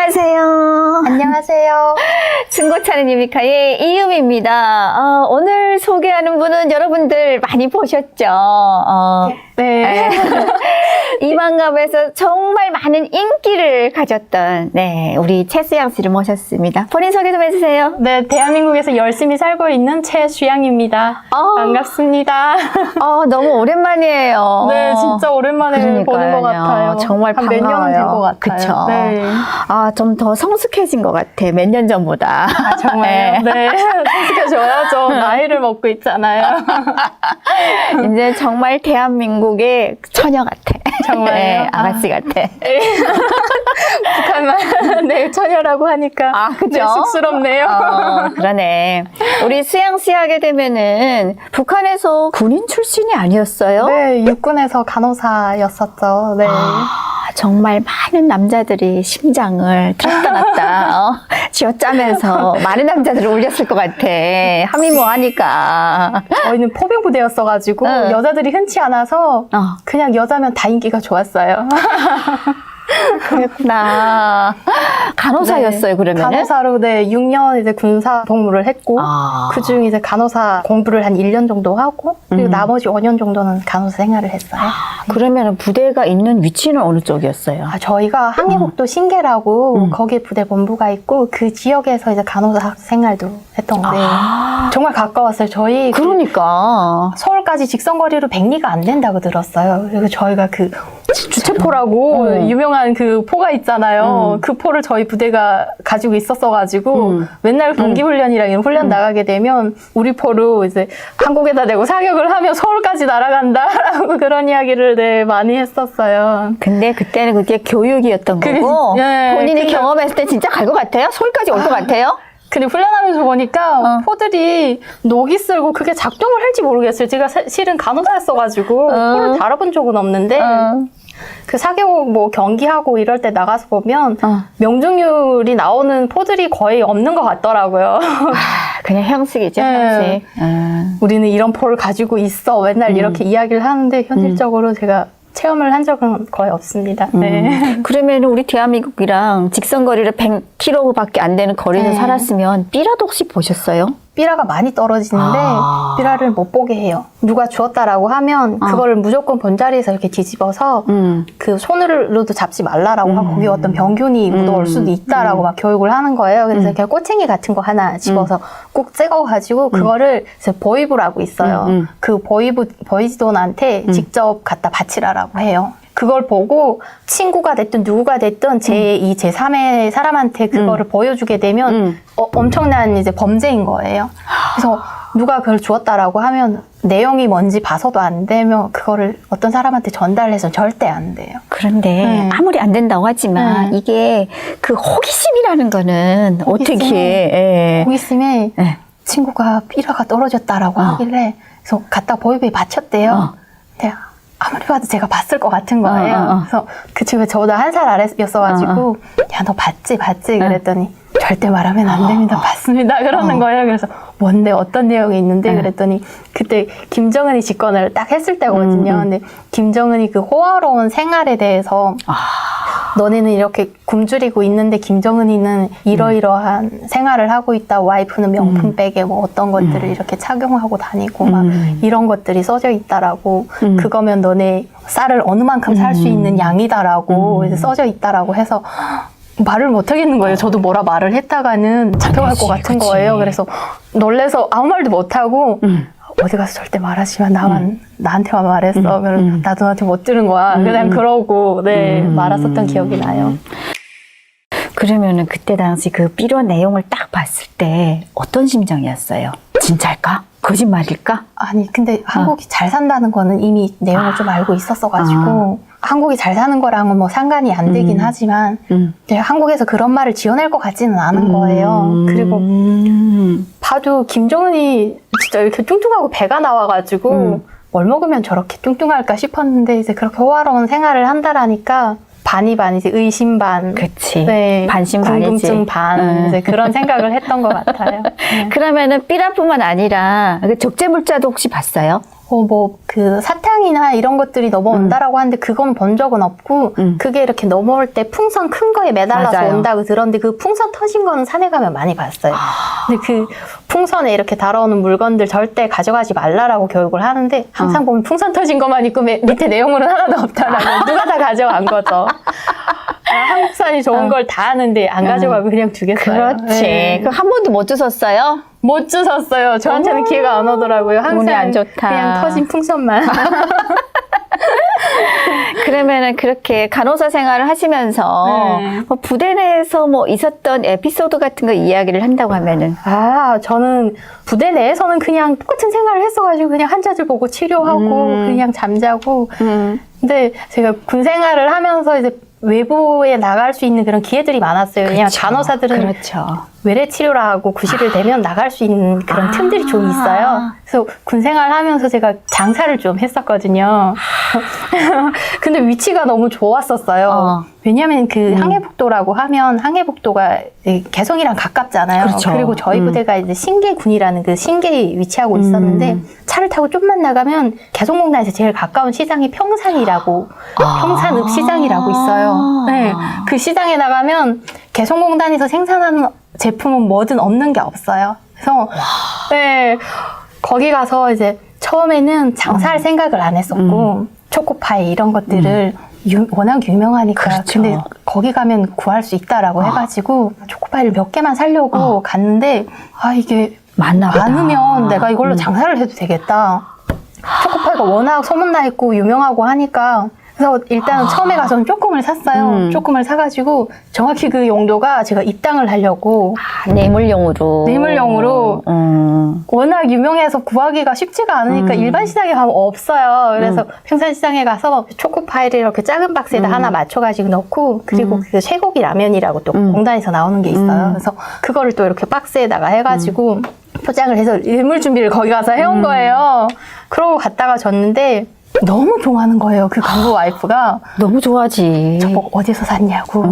안녕하세요. 안녕하세요. 승고차는 유미카의 이유미입니다. 오늘 소개하는 분은 여러분들 많이 보셨죠? 네. 이만갑에서 정말 많은 인기를 가졌던 우리 최수양 씨를 모셨습니다. 본인 소개 좀 해주세요. 네, 대한민국에서 열심히 살고 있는 최수양입니다. 반갑습니다. 너무 오랜만이에요. 네, 진짜 오랜만에 보는 것 같아요. 정말 몇 년은 된 것 같아요. 그쵸? 네. 좀 더 성숙해진 것 같아. 몇 년 전보다. 정말요? 네. 성숙해져야죠. 나이를 먹고 있잖아요. 이제 정말 대한민국의 처녀 같아. 정말요? 네, 아가씨 같아. 북한만 네, 처녀라고 하니까 그죠? 네, 쑥스럽네요. 그러네. 우리 수양 씨 하게 되면은 북한에서 군인 출신이 아니었어요? 네, 육군에서 간호사였었죠. 네. 정말 많은 남자들이 심장을 들었다 놨다 쥐어짜면서 많은 남자들을 울렸을 것 같아. 함이 뭐 하니까. 저희는 포병 부대였어가지고 여자들이 흔치 않아서 그냥 여자면 다 인기가 좋았어요. 그랬구나. 간호사였어요, 그러면은? 간호사로 6년 이제 군사 복무를 했고, 그중 이제 간호사 공부를 한 1년 정도 하고, 그리고 나머지 5년 정도는 간호사 생활을 했어요. 그러면 부대가 있는 위치는 어느 쪽이었어요? 저희가 항해북도 신계라고 거기에 부대 본부가 있고, 그 지역에서 이제 간호사 생활도 했던 거예요. 정말 가까웠어요. 저희 그러니까. 서울까지 직선거리로 100리가 안 된다고 들었어요. 그리고 저희가 그 주체포라고 유명한 그 포가 있잖아요. 그 포를 저희 부대가 가지고 있었어가지고 맨날 동기훈련이랑 이런 훈련 나가게 되면 우리 포로 이제 한국에다 대고 사격을 하면 서울까지 날아간다라고 그런 이야기를 많이 했었어요. 근데 그때는 그게 교육이었던 거고 본인이 경험했을 때 진짜 갈 것 같아요? 서울까지 올 것 같아요? 근데 훈련하면서 보니까 포들이 녹이 쓸고 그게 작동을 할지 모르겠어요. 제가 실은 간호사였어가지고 포를 다뤄본 적은 없는데 그 사격 뭐 경기하고 이럴 때 나가서 보면 명중률이 나오는 포들이 거의 없는 것 같더라고요. 그냥 형식이죠, 형식. 우리는 이런 포를 가지고 있어. 맨날 이렇게 이야기를 하는데 현실적으로 제가 체험을 한 적은 거의 없습니다. 네. 그러면 우리 대한민국이랑 직선거리를 100km밖에 안 되는 거리에서 살았으면 삐라도 혹시 보셨어요? 삐라가 많이 떨어지는데 삐라를 못 보게 해요. 누가 주었다라고 하면 그거를 무조건 본자리에서 이렇게 뒤집어서 그 손으로도 잡지 말라라고 하고 거기에 어떤 병균이 묻어올 수도 있다라고 막 교육을 하는 거예요. 그래서 이렇게 꼬챙이 같은 거 하나 집어서 꼭 찍어가지고 그거를 보이부라고 있어요. 그 보이지돈한테 직접 갖다 바치라라고 해요. 그걸 보고 친구가 됐든 누구가 됐든 제2, 제3의 사람한테 그거를 보여주게 되면 엄청난 이제 범죄인 거예요. 그래서 누가 그걸 주었다라고 하면 내용이 뭔지 봐서도 안 되면 그거를 어떤 사람한테 전달해서 절대 안 돼요. 그런데 아무리 안 된다고 하지만 이게 그 호기심이라는 거는 어떻게 호기심에 친구가 삐라가 떨어졌다라고 하길래 그래서 갖다 보이부에 바쳤대요. 근데 아무리 봐도 제가 봤을 것 같은 거예요. 그래서 그 친구가 저보다 한 살 아래였어가지고 야, 너 봤지? 그랬더니 절대 말하면 안 됩니다. 봤습니다. 그러는 거예요. 그래서 뭔데 어떤 내용이 있는데 그랬더니 그때 김정은이 집권을 딱 했을 때거든요. 근데 김정은이 그 호화로운 생활에 대해서 너네는 이렇게 굶주리고 있는데 김정은이는 이러이러한 생활을 하고 있다. 와이프는 명품백에 뭐 어떤 것들을 이렇게 착용하고 다니고 막 이런 것들이 써져 있다라고 그거면 너네 쌀을 어느 만큼 살 수 있는 양이다라고 이제 써져 있다라고 해서 말을 못 하겠는 거예요. 저도 뭐라 말을 했다가는 잡혀갈 것 같은 거예요. 그래서 놀래서 아무 말도 못 하고 어디 가서 절대 말하지만 나한테만 말했어. 그럼 나도 너한테 못 들은 거야. 그냥 그러고 말았었던 기억이 나요. 그러면은 그때 당시 그 삐로 내용을 딱 봤을 때 어떤 심정이었어요? 진짜일까? 거짓말일까? 아니 근데 한국이 잘 산다는 거는 이미 내용을 좀 알고 있었어가지고 한국이 잘 사는 거랑은 뭐 상관이 안 되긴 하지만 한국에서 그런 말을 지어낼 것 같지는 않은 거예요. 그리고 봐도 김정은이 진짜 이렇게 뚱뚱하고 배가 나와가지고 뭘 먹으면 저렇게 뚱뚱할까 싶었는데 이제 그렇게 호화로운 생활을 한다라니까 반이 이제 의심 반, 그치. 네, 반신반이지. 궁금증 반, 이제 그런 생각을 했던 것 같아요. 그러면은 삐라뿐만 아니라 그 적재물자도 혹시 봤어요? 그 사탕이나 이런 것들이 넘어온다라고 하는데 그건 본 적은 없고 그게 이렇게 넘어올 때 풍선 큰 거에 매달라서 맞아요. 온다고 들었는데 그 풍선 터진 거는 산에 가면 많이 봤어요. 근데 그 풍선에 이렇게 달아오는 물건들 절대 가져가지 말라라고 교육을 하는데 항상 보면 풍선 터진 것만 있고 밑에 내용물은 하나도 없다라고 누가 다 가져간 거죠. 한국산이 좋은 걸 다 아는데 안 가져가고 그냥 주겠어요. 그렇지. 네. 그럼 한 번도 못 주웠어요? 못 주웠어요. 저한테는 기회가 안 오더라고요. 항상 운이 안 좋다. 그냥 터진 풍선만. 그러면은 그렇게 간호사 생활을 하시면서 네. 뭐 부대 내에서 뭐 있었던 에피소드 같은 거 이야기를 한다고 하면은 저는 부대 내에서는 그냥 똑같은 생활을 했어가지고 그냥 환자들 보고 치료하고 그냥 잠자고. 근데 제가 군 생활을 하면서 이제 외부에 나갈 수 있는 그런 기회들이 많았어요. 그냥 그렇죠. 간호사들은 그렇죠. 외래 치료를 하고 구실을 되면 나갈 수 있는 그런 틈들이 좀 있어요. 그래서 군 생활하면서 제가 장사를 좀 했었거든요. 근데 위치가 너무 좋았었어요. 왜냐하면 그 항해북도라고 하면 항해북도가 개성이랑 가깝잖아요. 그렇죠. 그리고 저희 부대가 이제 신계군이라는 그 신계에 위치하고 있었는데 차를 타고 좀만 나가면 개성공단에서 제일 가까운 시장이 평산이라고 평산읍시장이라고 있어요. 네, 그 시장에 나가면 개성공단에서 생산하는 제품은 뭐든 없는 게 없어요. 그래서 네, 거기 가서 이제 처음에는 장사할 생각을 안 했었고 초코파이 이런 것들을 워낙 유명하니까. 그렇죠. 근데 거기 가면 구할 수 있다라고 해가지고 초코파이를 몇 개만 사려고 갔는데 이게 많나 보다. 많으면 내가 이걸로 장사를 해도 되겠다. 초코파이가 워낙 소문나 있고 유명하고 하니까 그래서 일단 처음에 가서는 조금을 샀어요. 조금을 사가지고 정확히 그 용도가 제가 입당을 하려고 뇌물용으로. 워낙 유명해서 구하기가 쉽지가 않으니까 일반 시장에 가면 없어요. 그래서 평산시장에 가서 초코파이를 이렇게 작은 박스에다 하나 맞춰가지고 넣고 그리고 그 쇠고기 라면이라고 또 공단에서 나오는 게 있어요. 그래서 그거를 또 이렇게 박스에다가 해가지고 포장을 해서 일물 준비를 거기 가서 해온 거예요. 그러고 갔다가 줬는데 너무 좋아하는 거예요. 그 간부 와이프가. 너무 좋아하지. 저거 어디서 샀냐고.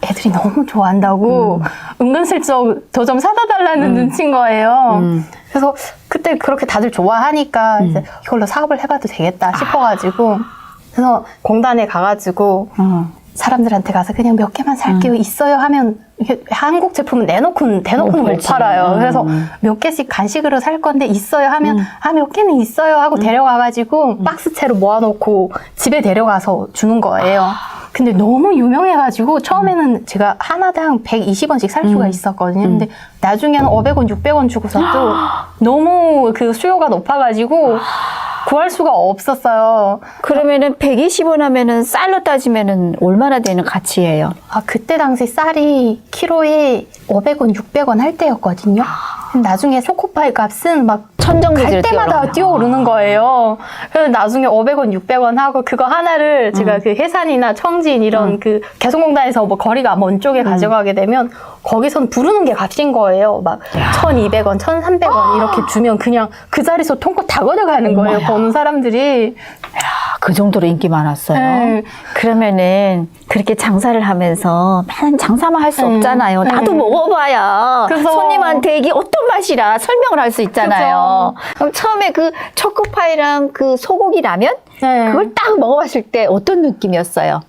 애들이 너무 좋아한다고. 은근슬쩍 저 좀 사다 달라는 눈치인 거예요. 그래서 그때 그렇게 다들 좋아하니까 이제 이걸로 사업을 해봐도 되겠다 싶어가지고 그래서 공단에 가가지고 사람들한테 가서 그냥 몇 개만 살게요. 있어요 하면 이게 한국 제품은 대놓고는 못 팔아요. 그래서 몇 개씩 간식으로 살 건데 있어요 하면 몇 개는 있어요 하고 데려가가지고 박스채로 모아놓고 집에 데려가서 주는 거예요. 근데 너무 유명해가지고 처음에는 제가 하나당 120원씩 살 수가 있었거든요. 근데 나중에는 500원, 600원 주고서 또 너무 그 수요가 높아가지고 구할 수가 없었어요. 그러면은 120원 하면은 쌀로 따지면은 얼마나 되는 가치예요? 그때 당시 쌀이 키로에 500원, 600원 할 때였거든요. 나중에 초코파이 값은 막 갈 때마다 뛰어오르는 거예요. 그래서 나중에 500원, 600원 하고 그거 하나를 제가 그 해산이나 청진 이런 그 개성공단에서 뭐 거리가 먼 쪽에 가져가게 되면 거기선 부르는 게 값인 거예요. 막 1,200원, 1,300원 이렇게 주면 그냥 그 자리에서 통껏 다 걷어가는 거예요. 보는 사람들이. 그 정도로 인기 많았어요. 네. 그러면은 그렇게 장사를 하면서 맨 장사만 할 수 없잖아요. 나도 먹어봐야 그래서 손님한테 이게 어떤 맛이라 설명을 할 수 있잖아요. 그럼 처음에 그 초코파이랑 그 소고기 라면 네. 그걸 딱 먹어봤을 때 어떤 느낌이었어요?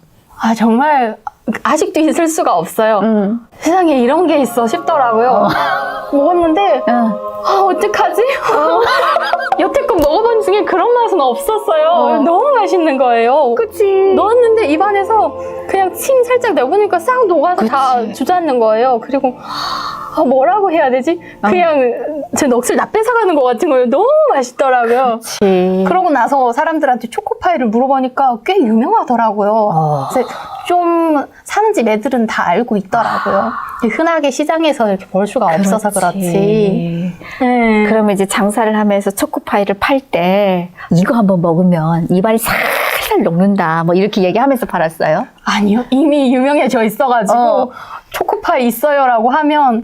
정말 아직도 있을 수가 없어요. 세상에 이런 게 있어 싶더라고요. 먹었는데 어떡하지? 여태껏 먹어본 중에 그런 맛은 없었어요. 너무 맛있는 거예요. 그치. 넣었는데 입안에서 그냥 침 살짝 내보니까 싹 녹아서 다 주저앉는 거예요. 그리고 뭐라고 해야 되지? 그냥 제 넋을 다 뺏어가는 것 같은 거예요. 너무 맛있더라고요. 그치. 그러고 나서 사람들한테 초코파이를 물어보니까 꽤 유명하더라고요. 그래서 좀 사는 집 애들은 다 알고 있더라고요. 흔하게 시장에서 이렇게 볼 수가 없어서 그렇지. 네. 그러면 이제 장사를 하면서 초코파이를 팔 때 이거 한번 먹으면 입안이 살살 녹는다 뭐 이렇게 얘기하면서 팔았어요? 아니요. 이미 유명해져 있어가지고 초코파이 있어요라고 하면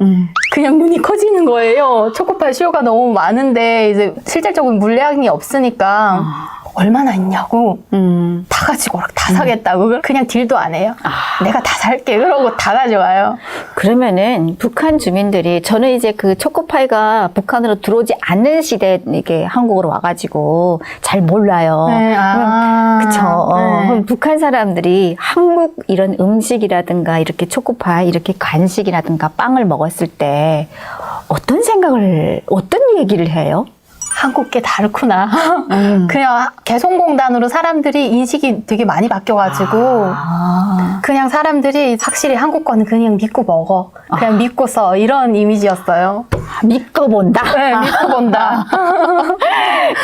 그냥 눈이 커지는 거예요. 초코파이 수요가 너무 많은데 이제 실질적으로 물량이 없으니까 얼마나 있냐고 다 가지고 다 사겠다고 그냥 딜도 안 해요. 내가 다 살게 그러고 다 가져와요. 그러면은 북한 주민들이 저는 이제 그 초코파이가 북한으로 들어오지 않는 시대에 이게 한국으로 와가지고 잘 몰라요. 네, 그쵸. 네. 그럼 북한 사람들이 한국 이런 음식이라든가 이렇게 초코파이 이렇게 간식이라든가 빵을 먹었을 때 어떤 생각을 어떤 얘기를 해요? 한국 게 다르구나. 그냥 개성공단으로 사람들이 인식이 되게 많이 바뀌어가지고 그냥 사람들이 확실히 한국 거는 그냥 믿고 먹어. 그냥 믿고 써. 이런 이미지였어요. 믿고 본다? 네, 믿고 본다.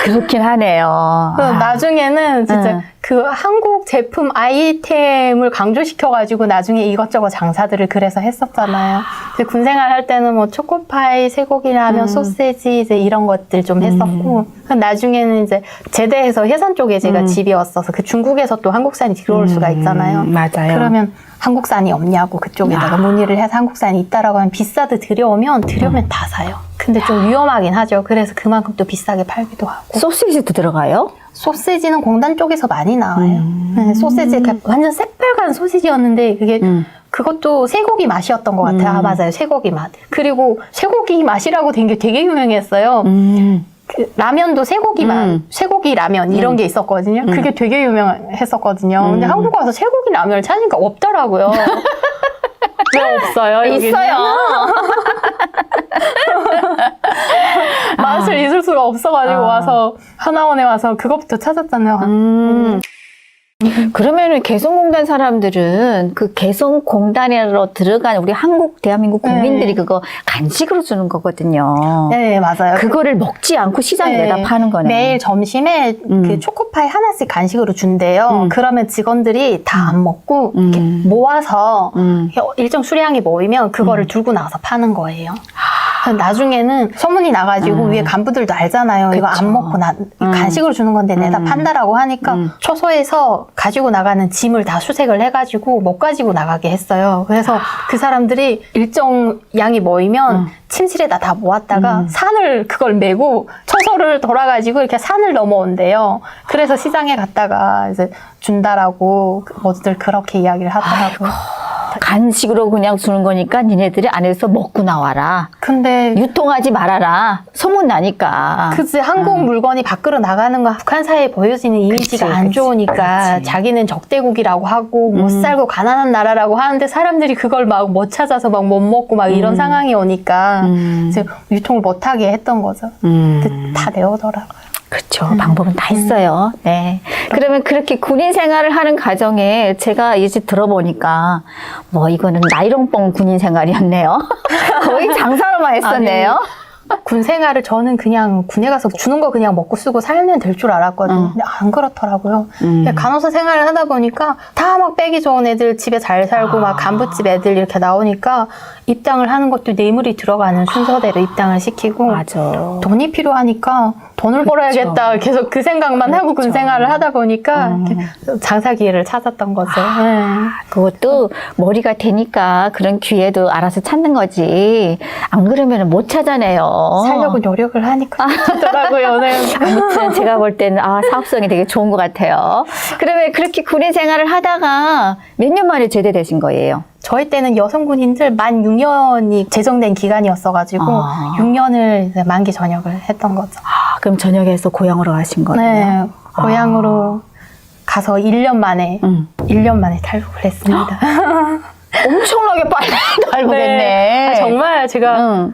그렇긴 하네요. 그래서 나중에는 진짜 그 한국 제품 아이템을 강조시켜가지고 나중에 이것저것 장사들을 그래서 했었잖아요. 군 생활할 때는 뭐 초코파이, 쇠고기 라면, 소세지 이제 이런 것들 좀 했었고 나중에는 이제 제대해서 해산 쪽에 제가 집이었어서 그 중국에서 또 한국산이 들어올 수가 있잖아요. 맞아요. 그러면 한국산이 없냐고 그쪽에다가 문의를 해서 한국산이 있다라고 하면 비싸도 들여오면 다 사요. 근데 좀 위험하긴 하죠. 그래서 그만큼 또 비싸게 팔기도 하고. 소시지도 들어가요? 소시지는 공단 쪽에서 많이 나와요. 네, 소시지 완전 새빨간 소시지였는데 그게 그것도 쇠고기 맛이었던 것 같아요. 아 맞아요, 쇠고기 맛. 그리고 쇠고기 맛이라고 된 게 되게 유명했어요. 그 라면도 쇠고기 맛, 쇠고기 라면 이런 게 있었거든요. 그게 되게 유명했었거든요. 근데 한국 와서 쇠고기 라면을 찾으니까 없더라고요. 왜 없어요? 여기는? 있어요. 맛을 잊을 수가 없어가지고 와서 하나원에 와서 그것부터 찾았잖아요. 그러면은 개성공단 사람들은 그 개성공단으로 들어간 우리 한국 대한민국 국민들이 그거 간식으로 주는 거거든요. 네, 맞아요. 그거를 먹지 않고 시장에 내다 파는 거네. 매일 점심에 그 초코파이 하나씩 간식으로 준대요. 그러면 직원들이 다 안 먹고 이렇게 모아서 일정 수량이 모이면 그거를 들고 나가서 파는 거예요. 나중에는 소문이 나가지고 위에 간부들도 알잖아요. 그쵸. 이거 안 먹고 간식으로 주는 건데 내다 판다라고 하니까 초소에서 가지고 나가는 짐을 다 수색을 해가지고 못 가지고 나가게 했어요. 그래서 그 사람들이 일정 양이 모이면 침실에다 다 모았다가 산을 그걸 메고 초소를 돌아가지고 이렇게 산을 넘어온대요. 그래서 시장에 갔다가 이제 준다라고 모두들 그렇게 이야기를 하더라고요. 간식으로 그냥 주는 거니까 니네들이 안에서 먹고 나와라. 근데 유통하지 말아라. 소문 나니까. 그치, 한국 물건이 밖으로 나가는 건 북한 사회에 보여지는 이미지가 안 좋으니까 자기는 적대국이라고 하고 못 살고 가난한 나라라고 하는데 사람들이 그걸 막 못 찾아서 막 못 먹고 막 이런 상황이 오니까 이제 유통을 못하게 했던 거죠. 다 내오더라고요. 그렇죠. 방법은 다 있어요. 네. 그러면 그렇게 군인 생활을 하는 과정에 제가 이제 들어보니까 뭐 이거는 나이롱뽕 군인 생활이었네요. 거의 장사로만 했었네요. 군 생활을 저는 그냥 군에 가서 주는 거 그냥 먹고 쓰고 살면 될 줄 알았거든요. 근데 안 그렇더라고요. 간호사 생활을 하다 보니까 다 막 빼기 좋은 애들 집에 잘 살고 막 간부집 애들 이렇게 나오니까 입당을 하는 것도 뇌물이 들어가는 순서대로 입당을 시키고 맞아. 돈이 필요하니까 돈을 벌어야겠다. 계속 그 생각만 하고 군 생활을 하다 보니까 이렇게 장사 기회를 찾았던 거죠. 그것도 머리가 되니까 그런 기회도 알아서 찾는 거지. 안 그러면 못 찾아내요. 살려고 노력을 하니까 하더라고요. 네. 아무튼 제가 볼 때는 사업성이 되게 좋은 것 같아요. 그러면 그렇게 군인 생활을 하다가 몇 년 만에 제대되신 거예요? 저희 때는 여성군인들 만 6년이 제정된 기간이었어가지고 6년을 이제 만기 전역을 했던 거죠. 그럼 전역에서 고향으로 가신 거예요? 네, 고향으로 가서 1년 만에 1년 만에 탈북을 했습니다. 엄청나게 빨리 탈북했네. 네. 정말 제가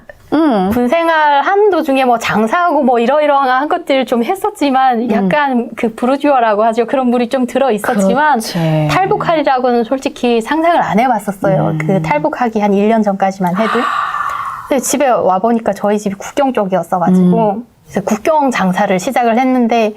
군 생활 하는 도중에 뭐 장사하고 뭐 이러이러한 것들 좀 했었지만 약간 그 부르주아라고 하죠. 그런 물이 좀 들어 있었지만 그렇지. 탈북하리라고는 솔직히 상상을 안 해봤었어요. 그 탈북하기 한 1년 전까지만 해도. 근데 집에 와보니까 저희 집이 국경 쪽이었어가지고 그래서 국경 장사를 시작을 했는데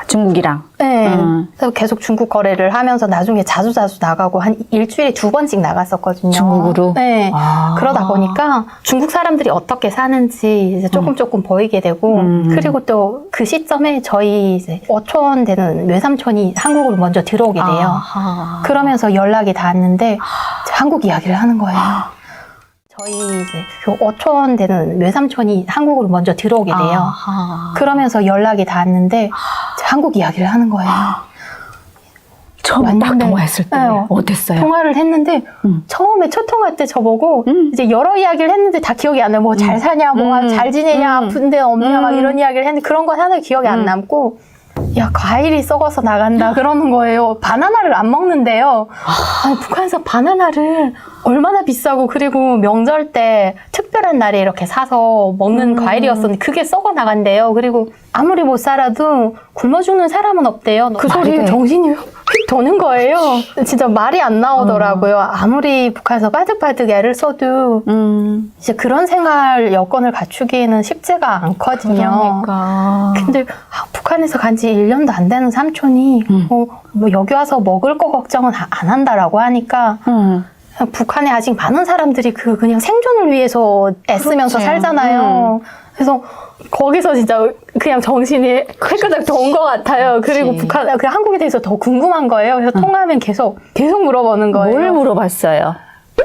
중국이랑 네. 그래서 계속 중국 거래를 하면서 나중에 자주 나가고 한 일주일에 2번씩 나갔었거든요. 중국으로? 네. 그러다 보니까 중국 사람들이 어떻게 사는지 이제 조금 보이게 되고 그리고 또 그 시점에 저희 이제 어촌 되는 외삼촌이 한국으로 먼저 들어오게 돼요. 그러면서 연락이 닿았는데 한국 이야기를 하는 거예요. 저희 이제 그 어촌 되는 외삼촌이 한국으로 먼저 들어오게 돼요. 그러면서 연락이 닿았는데 한국 이야기를 하는 거예요. 처음 딱 통화했을 때 네, 어땠어요? 통화를 했는데 처음에 첫 통화 때 저보고 이제 여러 이야기를 했는데 다 기억이 안 나요. 뭐 잘 사냐, 뭐 잘 지내냐, 아픈 데 없냐, 막 이런 이야기를 했는데 그런 건 하나 기억이 안 남고 야, 과일이 썩어서 나간다 그러는 거예요. 바나나를 안 먹는데요. 아니, 북한에서 바나나를 얼마나 비싸고 그리고 명절 때 특별한 날에 이렇게 사서 먹는 과일이었었는데 그게 썩어 나간대요. 그리고 아무리 못 살아도 굶어 죽는 사람은 없대요. 그 소리에 정신이 휙 도는 거예요. 진짜 말이 안 나오더라고요. 아무리 북한에서 바득바득 애를 써도 이제 그런 생활 여건을 갖추기에는 쉽지가 않거든요. 그러니까. 근데 북한에서 간 지 1년도 안 되는 삼촌이 뭐 여기 와서 먹을 거 걱정은 안 한다라고 하니까 북한에 아직 많은 사람들이 그냥 생존을 위해서 애쓰면서 그렇지. 살잖아요. 그래서 거기서 진짜 그냥 정신이 끄덕 도는 것 같아요. 그리고 북한, 그 한국에 대해서 더 궁금한 거예요. 그래서 통화하면 계속 물어보는 거예요. 뭘 물어봤어요?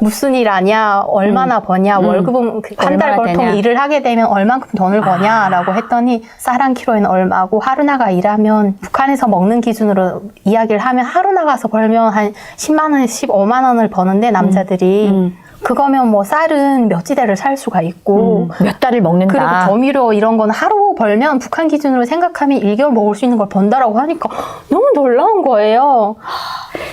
무슨 일 하냐, 얼마나 버냐, 월급은 한 달 벌통 일을 하게 되면 얼만큼 돈을 버냐라고 했더니 쌀 한 킬로에는 얼마고 하루 나가 일하면 북한에서 먹는 기준으로 이야기를 하면 하루 나가서 벌면 한 10만 원, 15만 원을 버는데 남자들이 그거면 뭐 쌀은 몇 지대를 살 수가 있고 몇 달을 먹는다. 그리고 조미료 이런 거는 하루 벌면 북한 기준으로 생각하면 1개월 먹을 수 있는 걸 번다라고 하니까 너무 놀라운 거예요.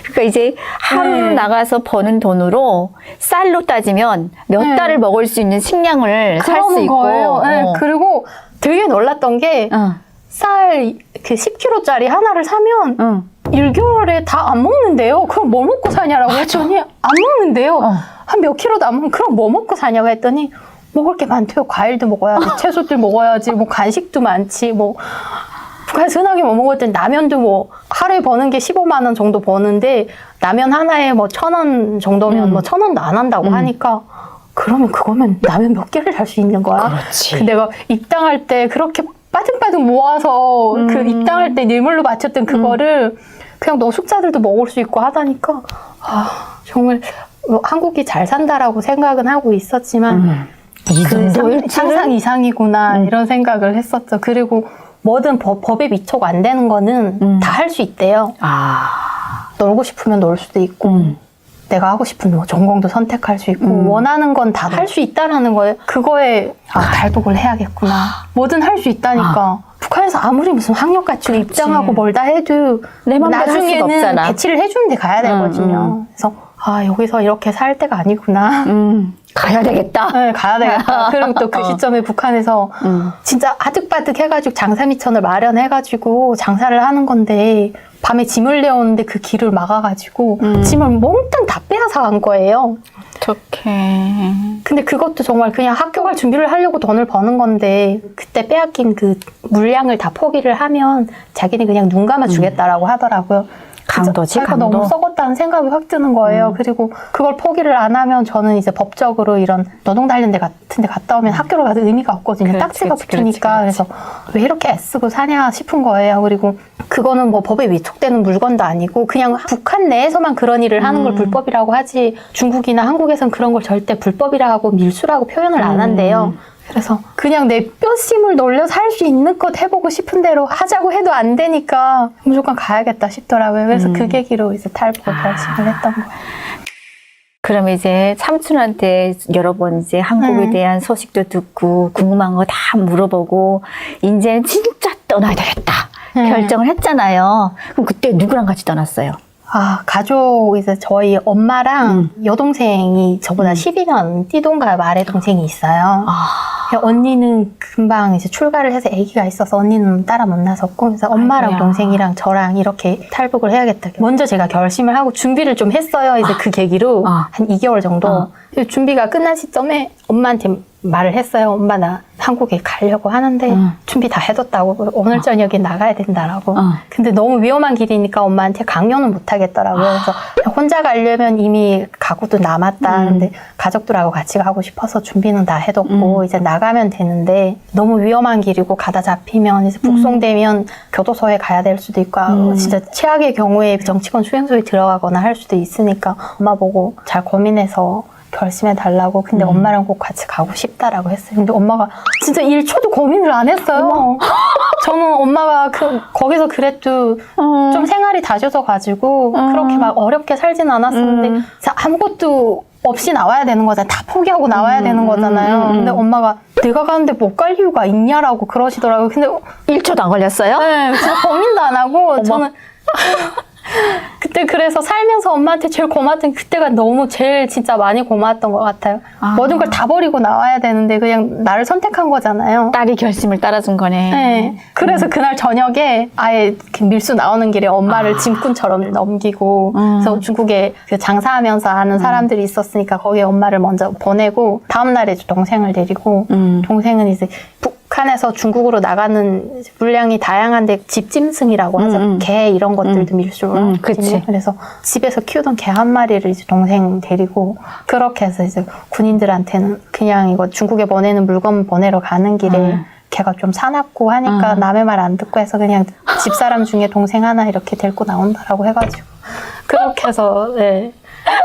그러니까 이제 하루 나가서 버는 돈으로 쌀로 따지면 몇 달을 먹을 수 있는 식량을 살 수 있고. 거예요. 네. 그리고 되게 놀랐던 게 쌀 그 10kg짜리 하나를 사면 1개월에 다 안 먹는데요. 그럼 뭐 먹고 사냐라고 했더니 안 먹는데요. 한 몇 킬로도 안 먹으면 그럼 뭐 먹고 사냐고 했더니 먹을 게 많대요. 과일도 먹어야지, 채소들 먹어야지, 뭐 간식도 많지, 뭐 북한에서 흔하게 뭐 먹을 땐 라면도 뭐 하루에 버는 게 15만 원 정도 버는데 라면 하나에 뭐 1,000원 정도면 뭐 1,000원도 안 한다고 하니까 그러면 그거면 라면 몇 개를 살 수 있는 거야. 그렇지. 그 내가 입당할 때 그렇게 빠득빠득 모아서 그 입당할 때 닐물로 바쳤던 그거를 그냥 노숙자들도 먹을 수 있고 하다니까 정말 뭐 한국이 잘 산다라고 생각은 하고 있었지만 이 그 정도일지는? 상상 이상이구나 이런 생각을 했었죠. 그리고 뭐든 법에 위촉 안 되는 거는 다 할 수 있대요. 놀고 싶으면 놀 수도 있고 내가 하고 싶은 뭐 전공도 선택할 수 있고 원하는 건 다 할 수 있다라는 거예요. 그거에 달독을 해야겠구나. 뭐든 할 수 있다니까. 북한에서 아무리 무슨 학력 갖추고 입장하고 뭘 다 해도 내 맘대로 할 수가 나중에는 없잖아. 배치를 해주는 데 가야 되거든요. 그래서 여기서 이렇게 살 때가 아니구나. 가야 되겠다. 네, 가야 되겠다. 그리고 또 그 시점에 북한에서 진짜 아득바득 해가지고 장사미천을 마련해가지고 장사를 하는 건데 밤에 짐을 내오는데 그 길을 막아가지고 짐을 몽땅 다 빼앗아 간 거예요. 어떡해. 근데 그것도 정말 그냥 학교 갈 준비를 하려고 돈을 버는 건데 그때 빼앗긴 그 물량을 다 포기를 하면 자기는 그냥 눈 감아 주겠다라고 하더라고요. 강도지, 살가 강도. 너무 썩었다는 생각이 확 드는 거예요. 그리고 그걸 포기를 안 하면 저는 이제 법적으로 이런 노동 단련대 같은 데 갔다 오면 학교를 가도 의미가 없거든요. 딱지가 붙으니까. 그래서 왜 이렇게 애쓰고 사냐 싶은 거예요. 그리고 그거는 뭐 법에 위촉되는 물건도 아니고 그냥 북한 내에서만 그런 일을 하는 걸 불법이라고 하지 중국이나 한국에선 그런 걸 절대 불법이라고 밀수라고 표현을 안 한대요. 그래서 그냥 내 뼈심을 놀려서 할 수 있는 것 해보고 싶은 대로 하자고 해도 안 되니까 무조건 가야겠다 싶더라고요. 그래서 그 계기로 이제 탈북을 결심을 했던 거예요. 그럼 이제 삼촌한테 여러 번 이제 한국에 대한 소식도 듣고 궁금한 거 다 물어보고 이제 진짜 떠나야 되겠다 결정을 했잖아요. 그럼 그때 누구랑 같이 떠났어요? 가족, 이제 저희 엄마랑 여동생이 저보다 12년 띠동갑 아래 동생이 있어요. 언니는 금방 이제 출가를 해서 아기가 있어서 언니는 따라 못 나섰고, 그래서 엄마랑 아이고야. 동생이랑 저랑 이렇게 탈북을 해야겠다. 먼저 제가 결심을 하고 준비를 좀 했어요. 이제 그 계기로 한 2개월 정도. 준비가 끝난 시점에 엄마한테 말을 했어요. 엄마 나 한국에 가려고 하는데 준비 다 해뒀다고 오늘 저녁에 나가야 된다라고. 근데 너무 위험한 길이니까 엄마한테 강요는 못 하겠더라고요. 그래서 혼자 가려면 이미 가구도 남았다. 근데 가족들하고 같이 가고 싶어서 준비는 다 해뒀고 이제 나가면 되는데 너무 위험한 길이고 가다 잡히면 이제 북송되면 교도소에 가야 될 수도 있고 진짜 최악의 경우에 정치권 수용소에 들어가거나 할 수도 있으니까 엄마 보고 잘 고민해서 결심해 달라고. 근데 엄마랑 꼭 같이 가고 싶다라고 했어요. 근데 엄마가 진짜 1초도 고민을 안 했어요. 저는 엄마가 거기서 그래도 좀 생활이 다져져가지고 그렇게 막 어렵게 살진 않았었는데 진짜 아무것도 없이 나와야 되는 거잖아요. 다 포기하고 나와야 되는 거잖아요. 근데 엄마가 내가 가는데 못 갈 이유가 있냐라고 그러시더라고요. 근데 1초도 안 걸렸어요? 네, 진짜 고민도 안 하고 저는 그때 그래서 살면서 엄마한테 제일 고마웠던 그때가 너무 제일 진짜 많이 고마웠던 것 같아요. 모든 걸 다 버리고 나와야 되는데 그냥 나를 선택한 거잖아요. 딸이 결심을 따라준 거네. 네. 그래서 그날 저녁에 아예 이렇게 밀수 나오는 길에 엄마를 짐꾼처럼 넘기고 그래서 중국에 그 장사하면서 아는 사람들이 있었으니까 거기에 엄마를 먼저 보내고 다음날에 동생을 데리고 동생은 이제 북한에서 중국으로 나가는 물량이 다양한데 집짐승이라고 하죠. 개 이런 것들도 밀수로 하거든요. 그래서 집에서 키우던 개 한 마리를 이제 동생 데리고 그렇게 해서 이제 군인들한테는 그냥 이거 중국에 보내는 물건 보내러 가는 길에 걔가 좀 사납고 하니까 남의 말 안 듣고 해서 그냥 집사람 중에 동생 하나 이렇게 데리고 나온다라고 해가지고 그렇게 해서 네.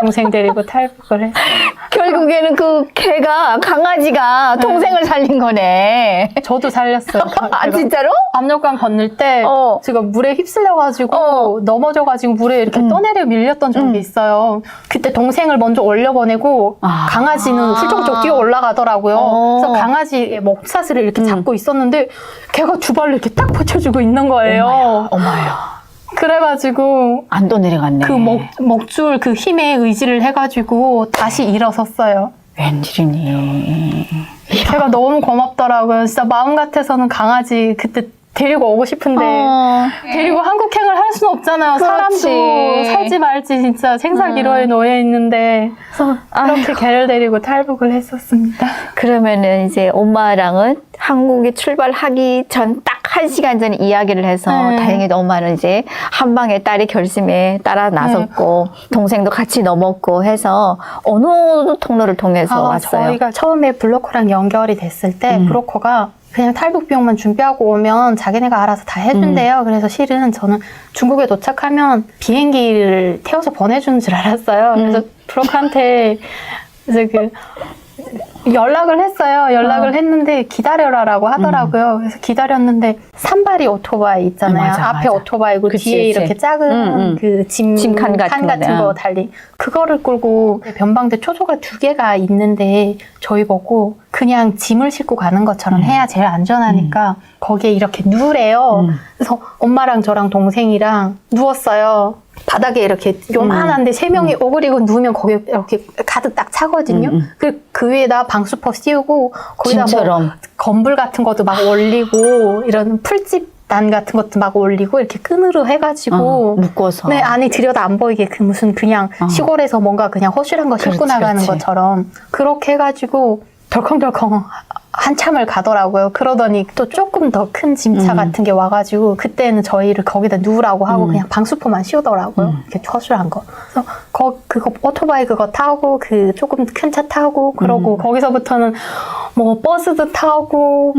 동생 데리고 탈북을 했어요. 결국에는 그 개가, 강아지가 동생을 살린 거네. 저도 살렸어요. 아, 진짜로? 압력강 건널 때 제가 물에 휩쓸려가지고 넘어져가지고 물에 이렇게 떠내려 밀렸던 적이 있어요. 그때 동생을 먼저 올려보내고 강아지는 훌쩍훌쩍 뛰어 올라가더라고요. 그래서 강아지의 목사슬을 이렇게 잡고 있었는데 걔가 두 발로 이렇게 딱 받쳐주고 있는 거예요. 어마야. 그래가지고 안 떠내려갔네. 그 먹줄 그 힘에 의지를 해가지고 다시 일어섰어요. 웬일이니. 걔가 너무 고맙더라고요. 진짜 마음 같아서는 강아지 그때 데리고 오고 싶은데 데리고 한국행을 할 수는 없잖아요. 그렇지. 사람도 살지 말지 진짜 생사기로에 놓여 있는데 그렇게 개를 데리고 탈북을 했었습니다. 그러면은 이제 엄마랑은 한국에 출발하기 전 딱 1시간 전에 이야기를 해서 다행히도 엄마는 이제 한 방에 딸의 결심에 따라 나섰고 동생도 같이 넘었고 해서 어느 통로를 통해서 왔어요? 저희가 처음에 브로커랑 연결이 됐을 때 브로커가 그냥 탈북 비용만 준비하고 오면 자기네가 알아서 다 해준대요. 그래서 실은 저는 중국에 도착하면 비행기를 태워서 보내주는 줄 알았어요. 그래서 브로커한테 이제 연락을 했어요. 연락을 했는데 기다려라라고 하더라고요. 그래서 기다렸는데 산발이 오토바이 있잖아요. 앞에 오토바이고 뒤에 이렇게 작은 그 짐칸 같은 거 달린 그거를 끌고 변방대 초소가 2개가 있는데 저희 보고 그냥 짐을 싣고 가는 것처럼 해야 제일 안전하니까 거기에 이렇게 누우래요. 그래서 엄마랑 저랑 동생이랑 누웠어요. 바닥에 이렇게 요만한데 3명이 오그리고 누우면 거기 이렇게 가득 딱 차거든요. 그 위에다 방수포 씌우고 거기다 뭐 건불 같은 것도 막 올리고 이런 풀집단 같은 것도 막 올리고 이렇게 끈으로 해가지고 묶어서 네, 안에 들여다 안 보이게 그 무슨 그냥 시골에서 뭔가 그냥 허술한 거 싣고 나가는 것처럼 그렇게 해가지고 덜컹덜컹 한참을 가더라고요. 그러더니 또 조금 더 큰 짐차 같은 게 와가지고 그때는 저희를 거기다 누우라고 하고 그냥 방수포만 씌우더라고요. 이렇게 허술한 거. 그래서 그거 오토바이 그거 타고 그 조금 큰 차 타고 그러고 거기서부터는 뭐 버스도 타고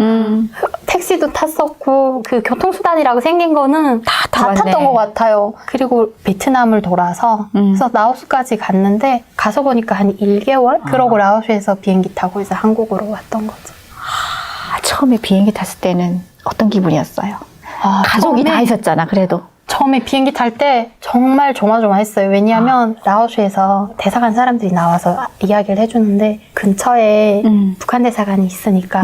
택시도 탔었고 그 교통수단이라고 생긴 거는 다 탔던 것 같아요. 그리고 베트남을 돌아서 그래서 라오스까지 갔는데 가서 보니까 한 1개월? 그러고 라오스에서 비행기 타고 이제 한국으로 왔던 거죠. 처음에 비행기 탔을 때는 어떤 기분이었어요? 가족이 다 있었잖아, 그래도. 처음에 비행기 탈 때 정말 조마조마했어요. 왜냐하면 라오스에서 대사관 사람들이 나와서 이야기를 해주는데 근처에 북한 대사관이 있으니까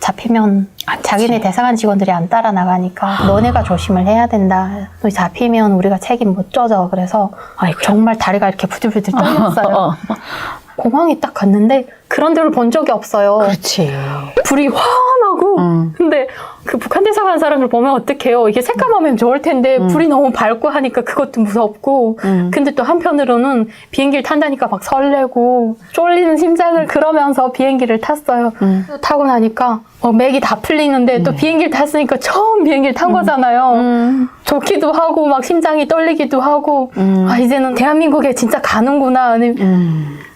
잡히면 자기네 대사관 직원들이 안 따라 나가니까 너네가 조심을 해야 된다. 너 잡히면 우리가 책임 못 져져. 그래서 정말 다리가 이렇게 부들부들 떨렸어요. 공항에 딱 갔는데 그런 데를 본 적이 없어요. 그렇지. 불이 환하고 근데 그 북한 대사관 사람을 보면 어떡해요. 이게 새까마면 좋을 텐데 불이 너무 밝고 하니까 그것도 무섭고 근데 또 한편으로는 비행기를 탄다니까 막 설레고 쫄리는 심장을 그러면서 비행기를 탔어요. 타고 나니까 맥이 다 풀리는데 또 비행기를 탔으니까 처음 비행기를 탄 거잖아요. 좋기도 하고 막 심장이 떨리기도 하고 이제는 대한민국에 진짜 가는구나.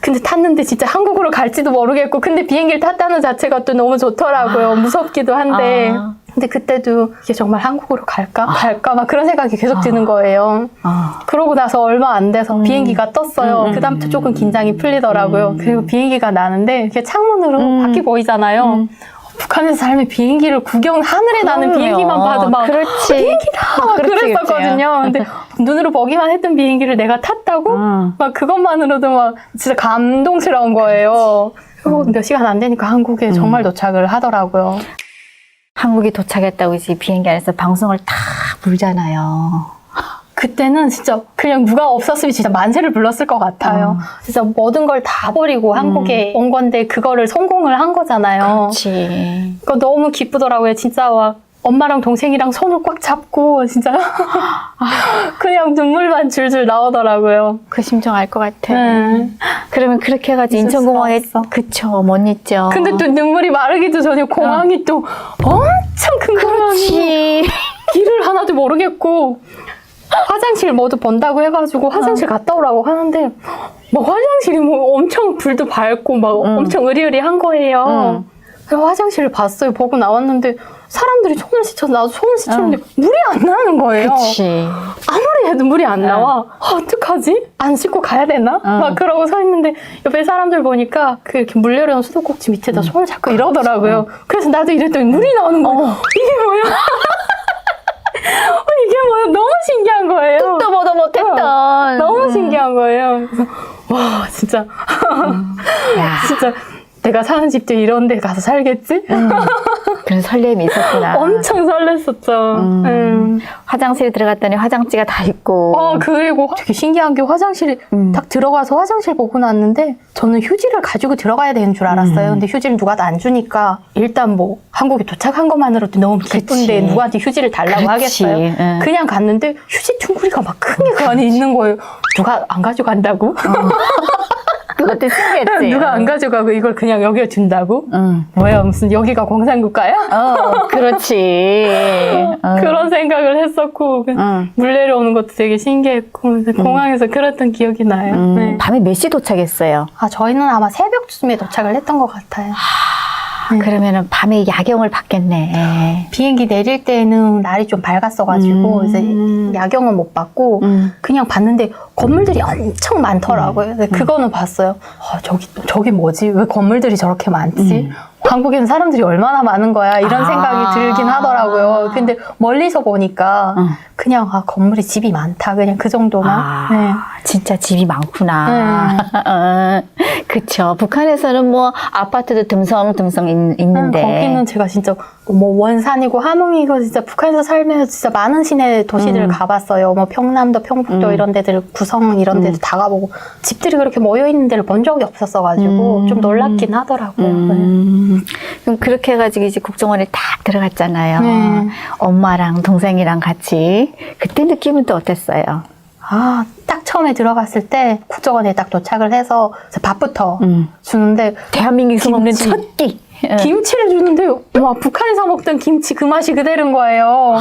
근데 탔는데 진짜 한국으로 갈지도 모르겠고 근데 비행기를 탔다는 자체가 또 너무 좋더라고요. 무섭기도 한데 근데 그때도 이게 정말 한국으로 갈까 막 그런 생각이 계속 드는 거예요. 그러고 나서 얼마 안 돼서 비행기가 떴어요. 그다음부터 조금 긴장이 풀리더라고요. 그리고 비행기가 나는데 이렇게 창문으로 밖이 보이잖아요. 북한에서 살면 비행기를 구경, 하늘에 나는 비행기만 봐도 막 그렇지. 비행기다 막 그렇지, 그랬었거든요. 근데 눈으로 보기만 했던 비행기를 내가 탔다고 막 그것만으로도 막 진짜 감동스러운 거예요. 그리고 몇 시간 안 되니까 한국에 정말 도착을 하더라고요. 한국에 도착했다고 이제 비행기 안에서 방송을 다 불잖아요. 그때는 진짜 그냥 누가 없었으면 진짜 만세를 불렀을 것 같아요. 진짜 모든 걸 다 버리고 한국에 온 건데 그거를 성공을 한 거잖아요. 그렇지. 그거 너무 기쁘더라고요. 진짜 막 엄마랑 동생이랑 손을 꽉 잡고 진짜 그냥 눈물만 줄줄 나오더라고요. 그 심정 알 것 같아. 네. 그러면 그렇게 해가지고 있을 인천공항에 수가 없어. 그쵸 못 있죠. 근데 또 눈물이 마르기도 전에 공항이 또 엄청 큰 공항이 그렇지. 길을 하나도 모르겠고 화장실 모두 본다고 해가지고 화장실 갔다 오라고 하는데 막 화장실이 뭐 엄청 불도 밝고 막 엄청 으리으리한 거예요. 그래서 화장실을 봤어요. 보고 나왔는데 사람들이 손을 씻어서 나도 손을 씻었는데 물이 안 나는 거예요. 그렇지. 아무리 해도 물이 안 나와. 어떡하지? 안 씻고 가야 되나? 막 그러고 서 있는데 옆에 사람들 보니까 그 이렇게 물 내려온 수도꼭지 밑에다 손을 잡고 이러더라고요. 그래서 나도 이랬더니 물이 나오는 거예요. 이게 뭐야? 이게 뭐야? 너무 신기한 거예요. 또 보도 못했던. 너무 신기한 거예요. 그래서 와 진짜 야. 진짜 내가 사는 집도 이런 데 가서 살겠지? 그런 설렘이 있었구나. 엄청 설렜었죠. 화장실에 들어갔더니 화장지가 다 있고. 그리고 되게 신기한 게 화장실에 딱 들어가서 화장실 보고 났는데 저는 휴지를 가지고 들어가야 되는 줄 알았어요. 근데 휴지를 누가 안 주니까 일단 뭐 한국에 도착한 것만으로도 너무 기쁜데 그치. 누구한테 휴지를 달라고 그렇지. 하겠어요. 응. 그냥 갔는데 휴지 퉁구리가 막 큰 게 그 안에 있는 거예요. 누가 안 가져간다고? 그것도 신기했지. 누가 안 가져가고 이걸 그냥 여기에 둔다고? 뭐야 무슨 여기가 공산국가야? 그렇지. 그런 생각을 했었고 물 내려오는 것도 되게 신기했고 공항에서 그랬던 기억이 나요. 네. 밤에 몇 시 도착했어요? 저희는 아마 새벽쯤에 도착을 했던 것 같아요. 그러면은 밤에 야경을 봤겠네. 비행기 내릴 때는 날이 좀 밝았어가지고 이제 야경은 못 봤고 그냥 봤는데 건물들이 엄청 많더라고요. 근데 그거는 봤어요. 저기 뭐지? 왜 건물들이 저렇게 많지? 한국에는 사람들이 얼마나 많은 거야? 이런 생각이 들긴 하더라고요. 근데 멀리서 보니까 그냥 건물에 집이 많다. 그냥 그 정도만. 네. 진짜 집이 많구나. 그쵸. 북한에서는 뭐 아파트도 듬성듬성 있는데. 거기는 제가 진짜 뭐 원산이고 함흥이고 진짜 북한에서 살면 진짜 많은 시내 도시들을 가봤어요. 뭐 평남도, 평북도 이런 데들, 구성 이런 데도 다 가보고 집들이 그렇게 모여 있는 데를 본 적이 없었어가지고 좀 놀랍긴 하더라고요. 그럼 그렇게 해가지고 이제 국정원에 딱 들어갔잖아요. 네. 엄마랑 동생이랑 같이. 그때 느낌은 또 어땠어요? 딱 처음에 들어갔을 때 국정원에 딱 도착을 해서 밥부터 주는데 대한민국에서 먹는 김치. 첫 끼. 김치를 주는데 와 북한에서 먹던 김치 그 맛이 그대로인 거예요.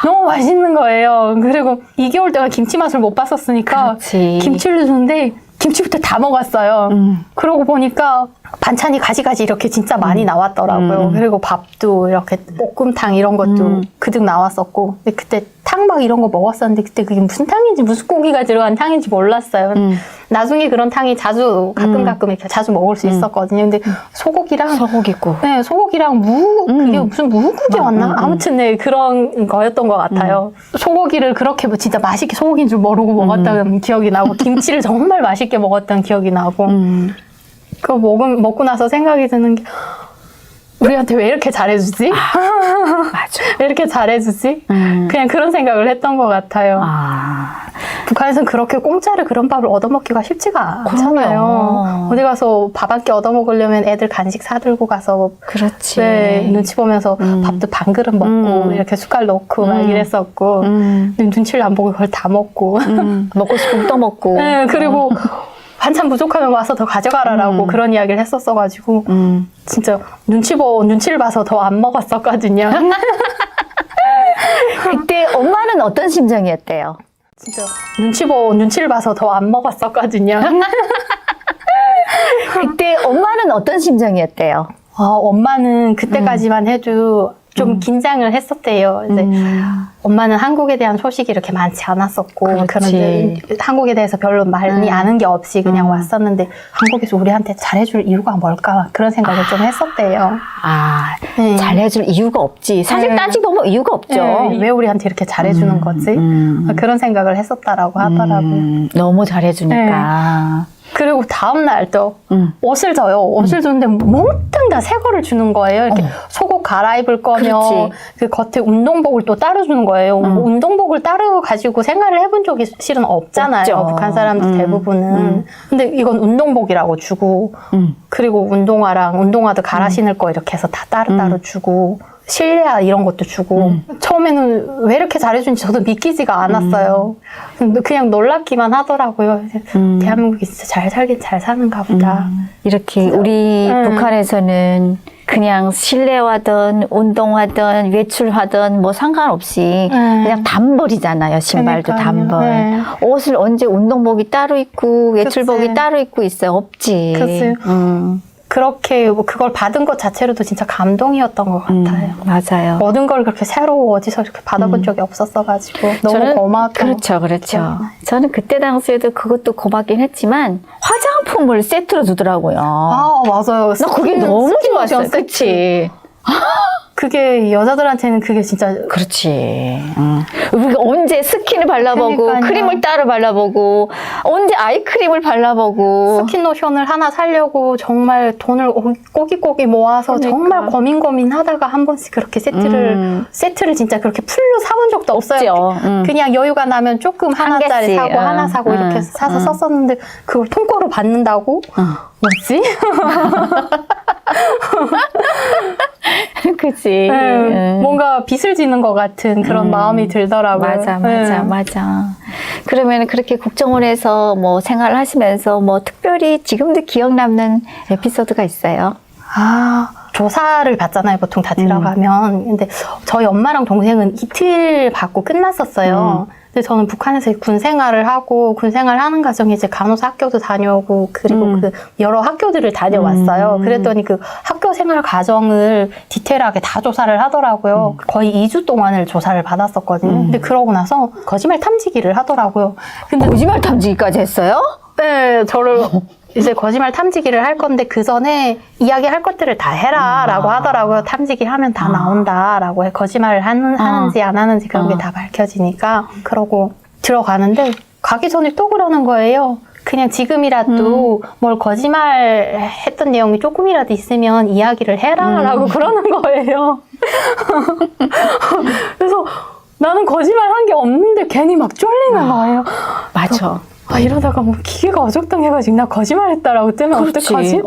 너무 맛있는 거예요. 그리고 2개월 동안 김치 맛을 못 봤었으니까 그렇지. 김치를 주는데 김치부터 다 먹었어요. 그러고 보니까 반찬이 가지가지 이렇게 진짜 많이 나왔더라고요. 그리고 밥도 이렇게 볶음탕 이런 것도 그득 나왔었고 근데 그때 탕 막 이런 거 먹었었는데 그때 그게 무슨 탕인지 무슨 고기가 들어간 탕인지 몰랐어요. 나중에 그런 탕이 자주 가끔 이렇게 자주 먹을 수 있었거든요. 근데 소고기랑 소고기국. 네, 소고기랑 그게 무슨 무국이었나? 아무튼 네, 그런 거였던 것 같아요. 소고기를 그렇게 뭐 진짜 맛있게 소고기인 줄 모르고 먹었던 기억이 나고 김치를 정말 맛있게 먹었던 기억이 나고 그거 먹고 나서 생각이 드는 게 우리한테 왜 이렇게 잘해주지? 맞아. 왜 이렇게 잘해주지? 그냥 그런 생각을 했던 것 같아요. 북한에서는 그렇게 공짜로 그런 밥을 얻어먹기가 쉽지가 않잖아요. 어디 가서 밥 한 끼 얻어먹으려면 애들 간식 사들고 가서 그렇지. 네, 눈치 보면서 밥도 반 그릇 먹고 이렇게 숟갈 넣고 막 이랬었고 근데 눈치를 안 보고 그걸 다 먹고 먹고 싶으면 또 먹고. 네, 그리고 반찬 부족하면 와서 더 가져가라라고 그런 이야기를 했었어가지고 진짜 눈치를 봐서 더 안 먹었었거든요. 그때 엄마는 어떤 심정이었대요? 진짜 눈치를 봐서 더 안 먹었었거든요. 그때 엄마는 어떤 심정이었대요? 엄마는 그때까지만 해도 좀 긴장을 했었대요. 이제 엄마는 한국에 대한 소식이 이렇게 많지 않았었고 그렇지. 그런데 한국에 대해서 별로 많이 아는 게 없이 그냥 왔었는데 한국에서 우리한테 잘해줄 이유가 뭘까 그런 생각을 좀 했었대요. 아, 네. 잘해줄 이유가 없지. 사실 네. 따지보면 이유가 없죠. 네, 왜 우리한테 이렇게 잘해주는 거지? 그런 생각을 했었다라고 하더라고요. 너무 잘해주니까. 그리고 다음날 또 옷을 줘요. 옷을 주는데 몽땅 다 새 거를 주는 거예요. 이렇게 속옷 갈아입을 거면 그렇지. 그 겉에 운동복을 또 따로 주는 거예요. 운동복을 따로 가지고 생활을 해본 적이 실은 없잖아요. 없죠. 북한 사람들 대부분은. 근데 이건 운동복이라고 주고 그리고 운동화랑 운동화도 갈아 신을 거 이렇게 해서 다 따로따로 주고 실내화 이런 것도 주고 처음에는 왜 이렇게 잘해준지 저도 믿기지가 않았어요. 그냥 놀랍기만 하더라고요. 대한민국이 진짜 잘 살긴 잘 사는가 보다. 이렇게 우리 북한에서는 그냥 실내화든 운동화든 외출하든 뭐 상관없이 그냥 단벌이잖아요. 신발도 그러니까요. 단벌. 네. 옷을 언제 운동복이 따로 입고 외출복이 그치. 따로 입고 있어요. 없지. 그치. 그렇게 뭐 그걸 받은 것 자체로도 진짜 감동이었던 것 같아요. 맞아요. 모든 걸 그렇게 새로 어디서 이렇게 받아본 적이 없었어가지고 너무 고마웠던 그렇죠, 그렇죠. 기억나요. 저는 그때 당시에도 그것도 고맙긴 했지만 화장품을 세트로 주더라고요. 아 맞아요. 나 그게 너무 좋았어요. 그치? 그게 여자들한테는 그게 진짜 그렇지. 우리가 언제 스킨을 발라보고 그러니까요. 크림을 따로 발라보고 언제 아이크림을 발라보고 스킨 로션을 하나 사려고 정말 돈을 꼬깃꼬깃 모아서 그러니까. 정말 고민하다가 한 번씩 그렇게 세트를 진짜 그렇게 풀로 사본 적도 없어요. 없죠. 그냥 여유가 나면 조금 한 하나짜리 개씩, 사고 하나 사고 이렇게 사서 썼었는데 그걸 통째로 받는다고? 뭐지? 그치. 뭔가 빚을 지는 것 같은 그런 마음이 들더라고요. 맞아. 그러면 그렇게 국정원에서 뭐 생활을 하시면서 뭐 특별히 지금도 기억 남는 에피소드가 있어요? 조사를 받잖아요. 보통 다 들어가면. 근데 저희 엄마랑 동생은 이틀 받고 끝났었어요. 근데 저는 북한에서 군 생활을 하고 군 생활하는 과정에 이제 간호사 학교도 다녀오고 그리고 그 여러 학교들을 다녀왔어요. 그랬더니 그 학교 생활 과정을 디테일하게 다 조사를 하더라고요. 거의 2주 동안을 조사를 받았었거든요. 근데 그러고 나서 거짓말 탐지기를 하더라고요. 근데 거짓말 탐지기까지 했어요? 네, 저를 이제 거짓말 탐지기를 할 건데 그 전에 이야기할 것들을 다 해라라고 하더라고요. 탐지기 하면 다 나온다라고 해. 거짓말을 하는지 안 하는지 그런 게 다 밝혀지니까. 그러고 들어가는데 가기 전에 또 그러는 거예요. 그냥 지금이라도 뭘 거짓말 했던 내용이 조금이라도 있으면 이야기를 해라라고 그러는 거예요. 그래서 나는 거짓말 한 게 없는데 괜히 막 쫄리는 거예요. 맞아. 이러다가 뭐 기계가 어적당해가지고 나 거짓말했다라고 뜨면 어떡하지?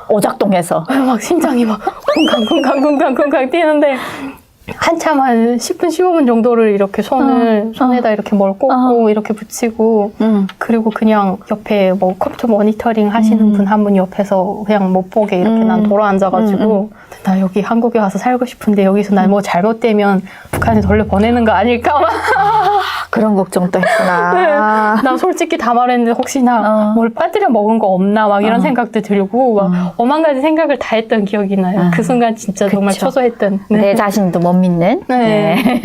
오작동해서. 막 심장이 막 쿵쾅쿵쾅쿵쾅쿵쾅 뛰는데 한참 한 10분, 15분 정도를 이렇게 손에다 이렇게 뭘 꽂고 이렇게 붙이고 그리고 그냥 옆에 뭐 컴퓨터 모니터링 하시는 분 한 분 옆에서 그냥 못 보게 이렇게 난 돌아앉아가지고 나 여기 한국에 와서 살고 싶은데 여기서 나 뭐 잘못되면 북한에 돌려보내는 거 아닐까? 그런 걱정도 했구나. 네. 나 솔직히 다 말했는데 혹시나 뭘 빠뜨려 먹은 거 없나 막 이런 생각도 들고 막 오만 가지 생각을 다 했던 기억이 나요. 그 순간 진짜 정말 그쵸. 초조했던. 내 자신도 못 믿는. 네.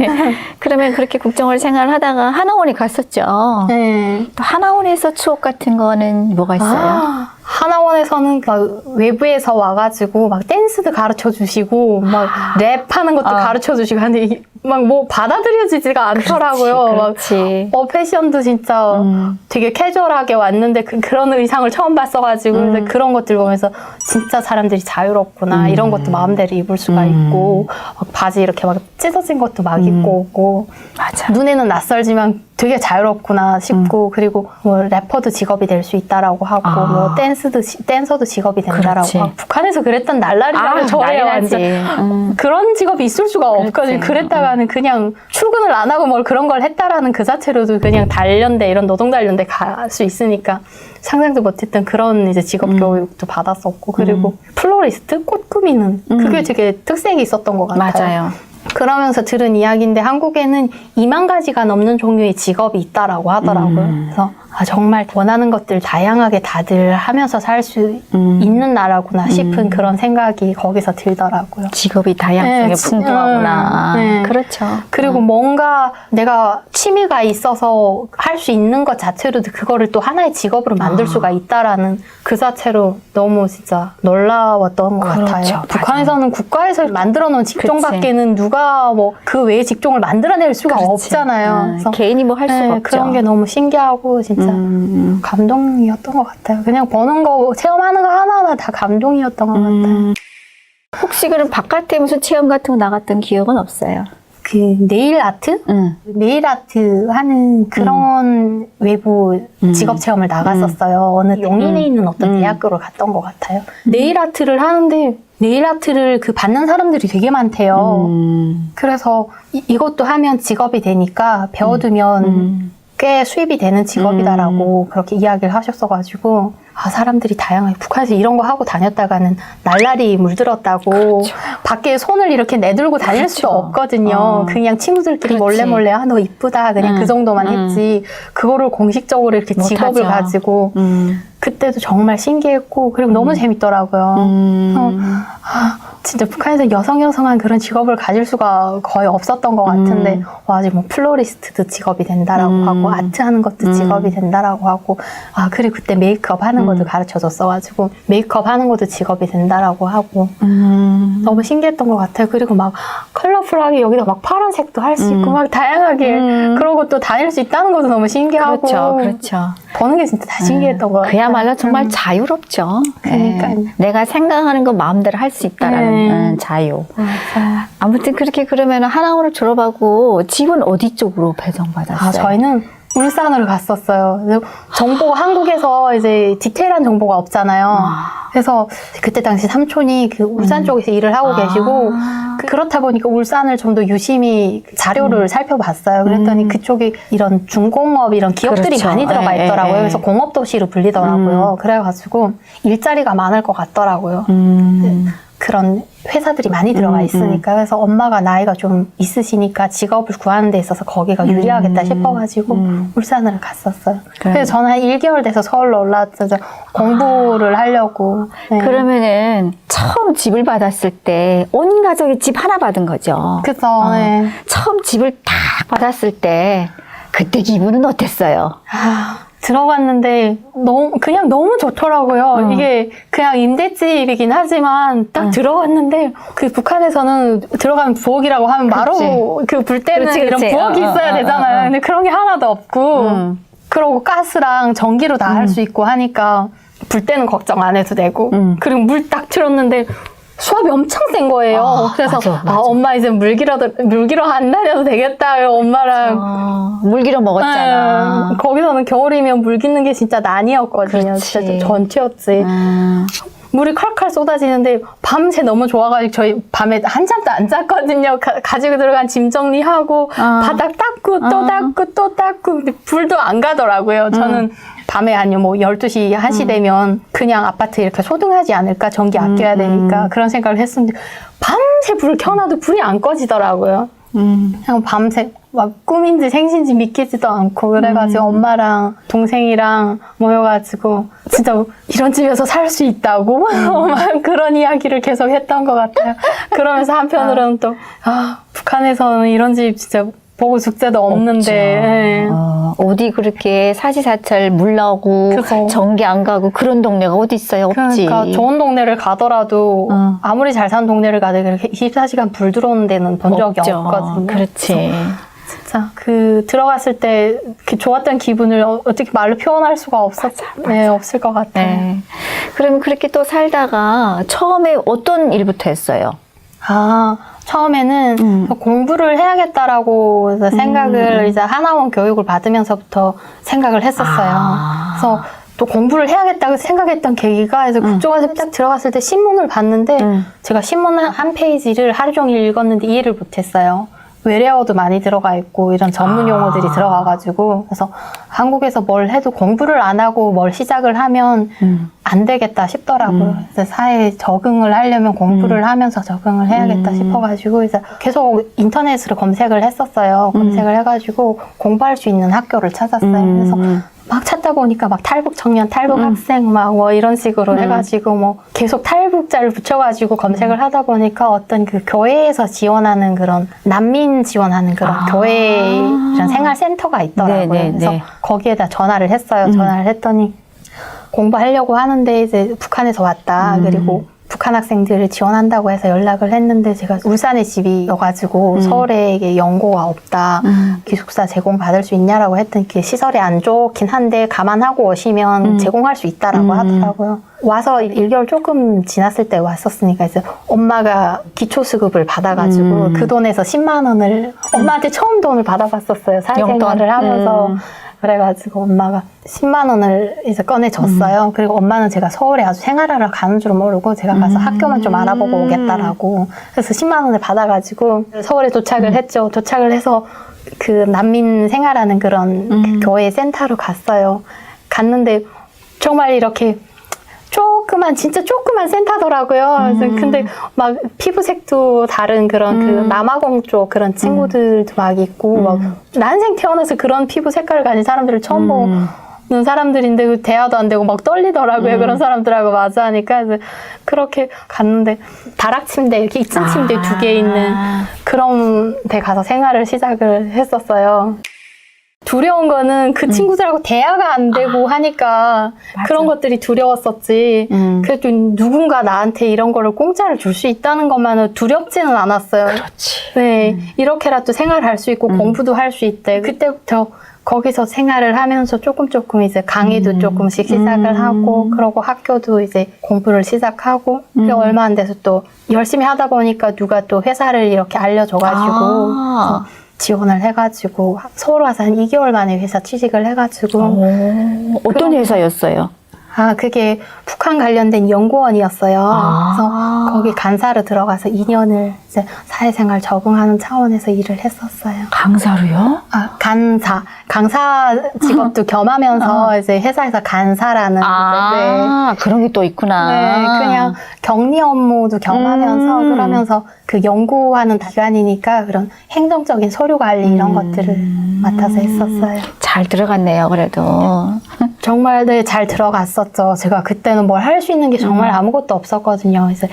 그러면 그렇게 국정원 생활하다가 하나원에 갔었죠. 네. 또 하나원에서 추억 같은 거는 뭐가 있어요? 하나원에서는 막 외부에서 와가지고 막 댄스도 가르쳐 주시고 막 랩하는 것도 가르쳐 주시고 하는데 막 뭐 받아들여지지가 않더라고요. 그렇지. 막 패션도 진짜 되게 캐주얼하게 왔는데 그런 의상을 처음 봤어가지고 그래서 그런 것들 보면서 진짜 사람들이 자유롭구나 이런 것도 마음대로 입을 수가 있고 막 바지 이렇게 막 찢어진 것도 막 입고 오고 맞아. 눈에는 낯설지만 되게 자유롭구나 싶고 그리고 뭐 래퍼도 직업이 될 수 있다라고 하고 뭐 댄서도 직업이 된다라고 그렇지. 하고 북한에서 그랬던 날라리라고 저래요 완전 그런 직업이 있을 수가 없거든요. 그랬다가는 그냥 출근을 안 하고 뭘 그런 걸 했다라는 그 자체로도 그냥 단련대 이런 노동 단련대 갈 수 있으니까 상상도 못했던 그런 이제 직업 교육도 받았었고 그리고 플로리스트 꽃 꾸미는 그게 되게 특색이 있었던 것 같아요. 맞아요. 그러면서 들은 이야기인데 한국에는 2만 가지가 넘는 종류의 직업이 있다라고 하더라고요. 그래서 정말 원하는 것들 다양하게 다들 하면서 살 수 있는 나라구나 싶은 그런 생각이 거기서 들더라고요. 직업이 다양성이 네, 풍부하구나. 네. 그렇죠. 그리고 뭔가 내가 취미가 있어서 할 수 있는 것 자체로도 그거를 또 하나의 직업으로 만들 수가 있다라는 그 자체로 너무 진짜 놀라웠던 것 그렇죠. 같아요. 맞아요. 북한에서는 국가에서 만들어 놓은 직종밖에는 누가 뭐 그 외의 직종을 만들어낼 수가 그렇지. 없잖아요. 그래서 개인이 뭐 할 수가 없죠. 그런 게 너무 신기하고 진짜 감동이었던 것 같아요. 그냥 버는 거, 체험하는 거 하나하나 다 감동이었던 것 같아요. 혹시 그럼 바깥에 무슨 체험 같은 거 나갔던 기억은 없어요? 그 네일 아트? 네일 아트 하는 그런 외부 직업 체험을 나갔었어요. 어느 용인에 있는 어떤 대학교를 갔던 것 같아요. 네일 아트를 하는데 네일 아트를 그 받는 사람들이 되게 많대요. 그래서 이것도 하면 직업이 되니까 배워두면 꽤 수입이 되는 직업이다라고 그렇게 이야기를 하셨어가지고 사람들이 다양하게 북한에서 이런 거 하고 다녔다가는 날라리 물들었다고 그렇죠. 밖에 손을 이렇게 내들고 다닐 수도 없거든요. 그냥 친구들끼리 그렇지. 몰래 너 이쁘다 그냥 그 정도만 했지 그거를 공식적으로 이렇게 직업을 못하죠. 가지고 그때도 정말 신기했고 그리고 너무 재밌더라고요. 진짜 북한에서 여성한 그런 직업을 가질 수가 거의 없었던 것 같은데 아직 뭐 플로리스트도 직업이 된다라고 하고 아트하는 것도 직업이 된다라고 하고 그리고 그때 메이크업 하는 것도 가르쳐줬어가지고 메이크업 하는 것도 직업이 된다라고 하고 너무 신기했던 것 같아요. 그리고 막 컬러풀하게 여기다 막 파란색도 할 수 있고 막 다양하게 그러고 또 다닐 수 있다는 것도 너무 신기하고 그렇죠. 버는 게 진짜 다 신기했던 것 같아요. 그야말로 정말 자유롭죠. 그러니까요. 내가 생각하는 거 마음대로 할 수 있다라는 자유. 맞아요. 아무튼 그렇게 그러면 하나원을 졸업하고 집은 어디 쪽으로 배정받았어요? 저희는 울산으로 갔었어요. 그래서 정보가 한국에서 이제 디테일한 정보가 없잖아요. 그래서 그때 당시 삼촌이 그 울산 쪽에서 일을 하고 계시고 그렇다 보니까 울산을 좀 더 유심히 자료를 살펴봤어요. 그랬더니 그쪽이 이런 중공업 이런 기업들이 그렇죠. 많이 들어가 있더라고요. 그래서 공업도시로 불리더라고요. 그래가지고 일자리가 많을 것 같더라고요. 그런 회사들이 많이 들어가 있으니까 그래서 엄마가 나이가 좀 있으시니까 직업을 구하는 데 있어서 거기가 유리하겠다 싶어가지고 울산을 갔었어요. 그래서 저는 한 1개월 돼서 서울로 올라왔죠. 공부를 하려고. 네. 그러면은 처음 집을 받았을 때 온 가족이 집 하나 받은 거죠. 그래서 네. 처음 집을 딱 받았을 때 그때 기분은 어땠어요? 들어갔는데 그냥 너무 좋더라고요. 이게 그냥 임대집이긴 하지만 딱 들어갔는데 그 북한에서는 들어가면 부엌이라고 하면 바로 그 불 때는 이런 부엌이 있어야 되잖아요. 근데 그런 게 하나도 없고 그러고 가스랑 전기로 다 할 수 있고 하니까 불 때는 걱정 안 해도 되고 그리고 물 딱 틀었는데 수압이 엄청 센 거예요. 그래서 맞아. 엄마 이제 물 길어 안 다녀도 되겠다. 엄마랑 물기로 먹었잖아. 거기서는 겨울이면 물 깃는 게 진짜 난이었거든요. 그렇지. 진짜 전투였지. 물이 칼칼 쏟아지는데 밤새 너무 좋아가지고 저희 밤에 한잠도 안 잤거든요. 가지고 들어간 짐 정리하고 바닥 닦고 또 닦고 또 닦고 근데 불도 안 가더라고요. 저는 밤에 아니면 뭐 12시, 1시 되면 그냥 아파트 이렇게 소등하지 않을까? 전기 아껴야 되니까 그런 생각을 했었는데 밤새 불을 켜놔도 불이 안 꺼지더라고요. 그냥 밤새 막 꿈인지 생신지 믿기지도 않고 그래가지고 엄마랑 동생이랑 모여가지고 진짜 이런 집에서 살 수 있다고 막 그런 이야기를 계속 했던 것 같아요. 그러면서 한편으로는 또 북한에서는 이런 집 진짜 보고 죽제도 없는데 네. 어디 그렇게 사시사철 물 나오고 그래서. 전기 안 가고 그런 동네가 어디 있어요? 없지. 그러니까 좋은 동네를 가더라도 아무리 잘 사는 동네를 가도 그렇게 24시간 불 들어오는 데는 본 적이 없죠. 없거든요. 그렇지. 진짜 그 들어갔을 때 그 좋았던 기분을 어떻게 말로 표현할 수가 없을 것 같아요. 네. 그러면 그렇게 또 살다가 처음에 어떤 일부터 했어요? 처음에는 공부를 해야겠다라고 생각을 이제 하나원 교육을 받으면서부터 생각을 했었어요. 그래서 또 공부를 해야겠다고 생각했던 계기가 그래서 그쪽에서 딱 들어갔을 때 신문을 봤는데 제가 신문 한 페이지를 하루 종일 읽었는데 이해를 못했어요. 외래어도 많이 들어가 있고 이런 전문 용어들이 들어가가지고 그래서 한국에서 뭘 해도 공부를 안 하고 뭘 시작을 하면 안 되겠다 싶더라고요. 그래서 사회에 적응을 하려면 공부를 하면서 적응을 해야겠다 싶어가지고 이제 계속 인터넷으로 검색을 했었어요. 검색을 해가지고 공부할 수 있는 학교를 찾았어요. 그래서 막 찾다 보니까 막 탈북 청년, 탈북 학생 막 뭐 이런 식으로 해가지고 뭐 계속 탈북자를 붙여가지고 검색을 하다 보니까 어떤 그 교회에서 지원하는 그런 난민 지원하는 그런 교회 이런 생활센터가 있더라고요. 네네네. 그래서 거기에다 전화를 했어요. 전화를 했더니 공부하려고 하는데 이제 북한에서 왔다. 그리고 북한 학생들을 지원한다고 해서 연락을 했는데 제가 울산에 집이여가지고 서울에 이게 연고가 없다. 기숙사 제공받을 수 있냐라고 했더니 그 시설이 안 좋긴 한데 감안하고 오시면 제공할 수 있다라고 하더라고요. 와서 1개월 조금 지났을 때 왔었으니까 이제 엄마가 기초수급을 받아가지고 그 돈에서 10만 원을 엄마한테 처음 돈을 받아봤었어요. 사회생활을 하면서. 그래가지고 엄마가 10만 원을 이제 꺼내줬어요. 그리고 엄마는 제가 서울에 아주 생활하러 가는 줄 모르고 제가 가서 학교만 좀 알아보고 오겠다라고. 그래서 10만 원을 받아가지고 서울에 도착을 했죠. 도착을 해서 그 난민 생활하는 그런 그 교회 센터로 갔어요. 갔는데 정말 이렇게 진짜 조그만 센터더라고요. 그래서 근데 막 피부색도 다른 그런 그 남아공 쪽 그런 친구들도 막 있고, 막 난생 태어나서 그런 피부 색깔을 가진 사람들을 처음 보는 사람들인데 대화도 안 되고 막 떨리더라고요. 그런 사람들하고 마주하니까. 그래서 그렇게 갔는데 다락 침대, 이렇게 2층 침대 2개 있는 그런 데 가서 생활을 시작을 했었어요. 두려운 거는 그 친구들하고 대화가 안 되고 하니까 그런 것들이 두려웠었지. 그래도 누군가 나한테 이런 거를 공짜로 줄 수 있다는 것만은 두렵지는 않았어요. 그렇지. 네, 이렇게라도 생활할 수 있고 공부도 할 수 있대. 그때부터 거기서 생활을 하면서 조금 이제 강의도 조금씩 시작을 하고, 그러고 학교도 이제 공부를 시작하고, 그리고 얼마 안 돼서 또 열심히 하다 보니까 누가 또 회사를 이렇게 알려줘가지고 지원을 해가지고 서울 와서 한 2개월 만에 회사 취직을 해가지고. 어떤 회사였어요? 그게 북한 관련된 연구원이었어요. 그래서 거기 간사로 들어가서 2년을 이제 사회생활 적응하는 차원에서 일을 했었어요. 강사로요? 강사 직업도 겸하면서 이제 회사에서 간사라는. 네. 그런 게 또 있구나. 네, 그냥 격리 업무도 겸하면서 그러면서 그 연구하는 기관이니까 그런 행정적인 서류 관리 이런 것들을 맡아서 했었어요. 잘 들어갔네요, 그래도. 정말 네, 잘 들어갔었죠. 제가 그때는 뭘 할 수 있는 게 정말 아무것도 없었거든요. 이제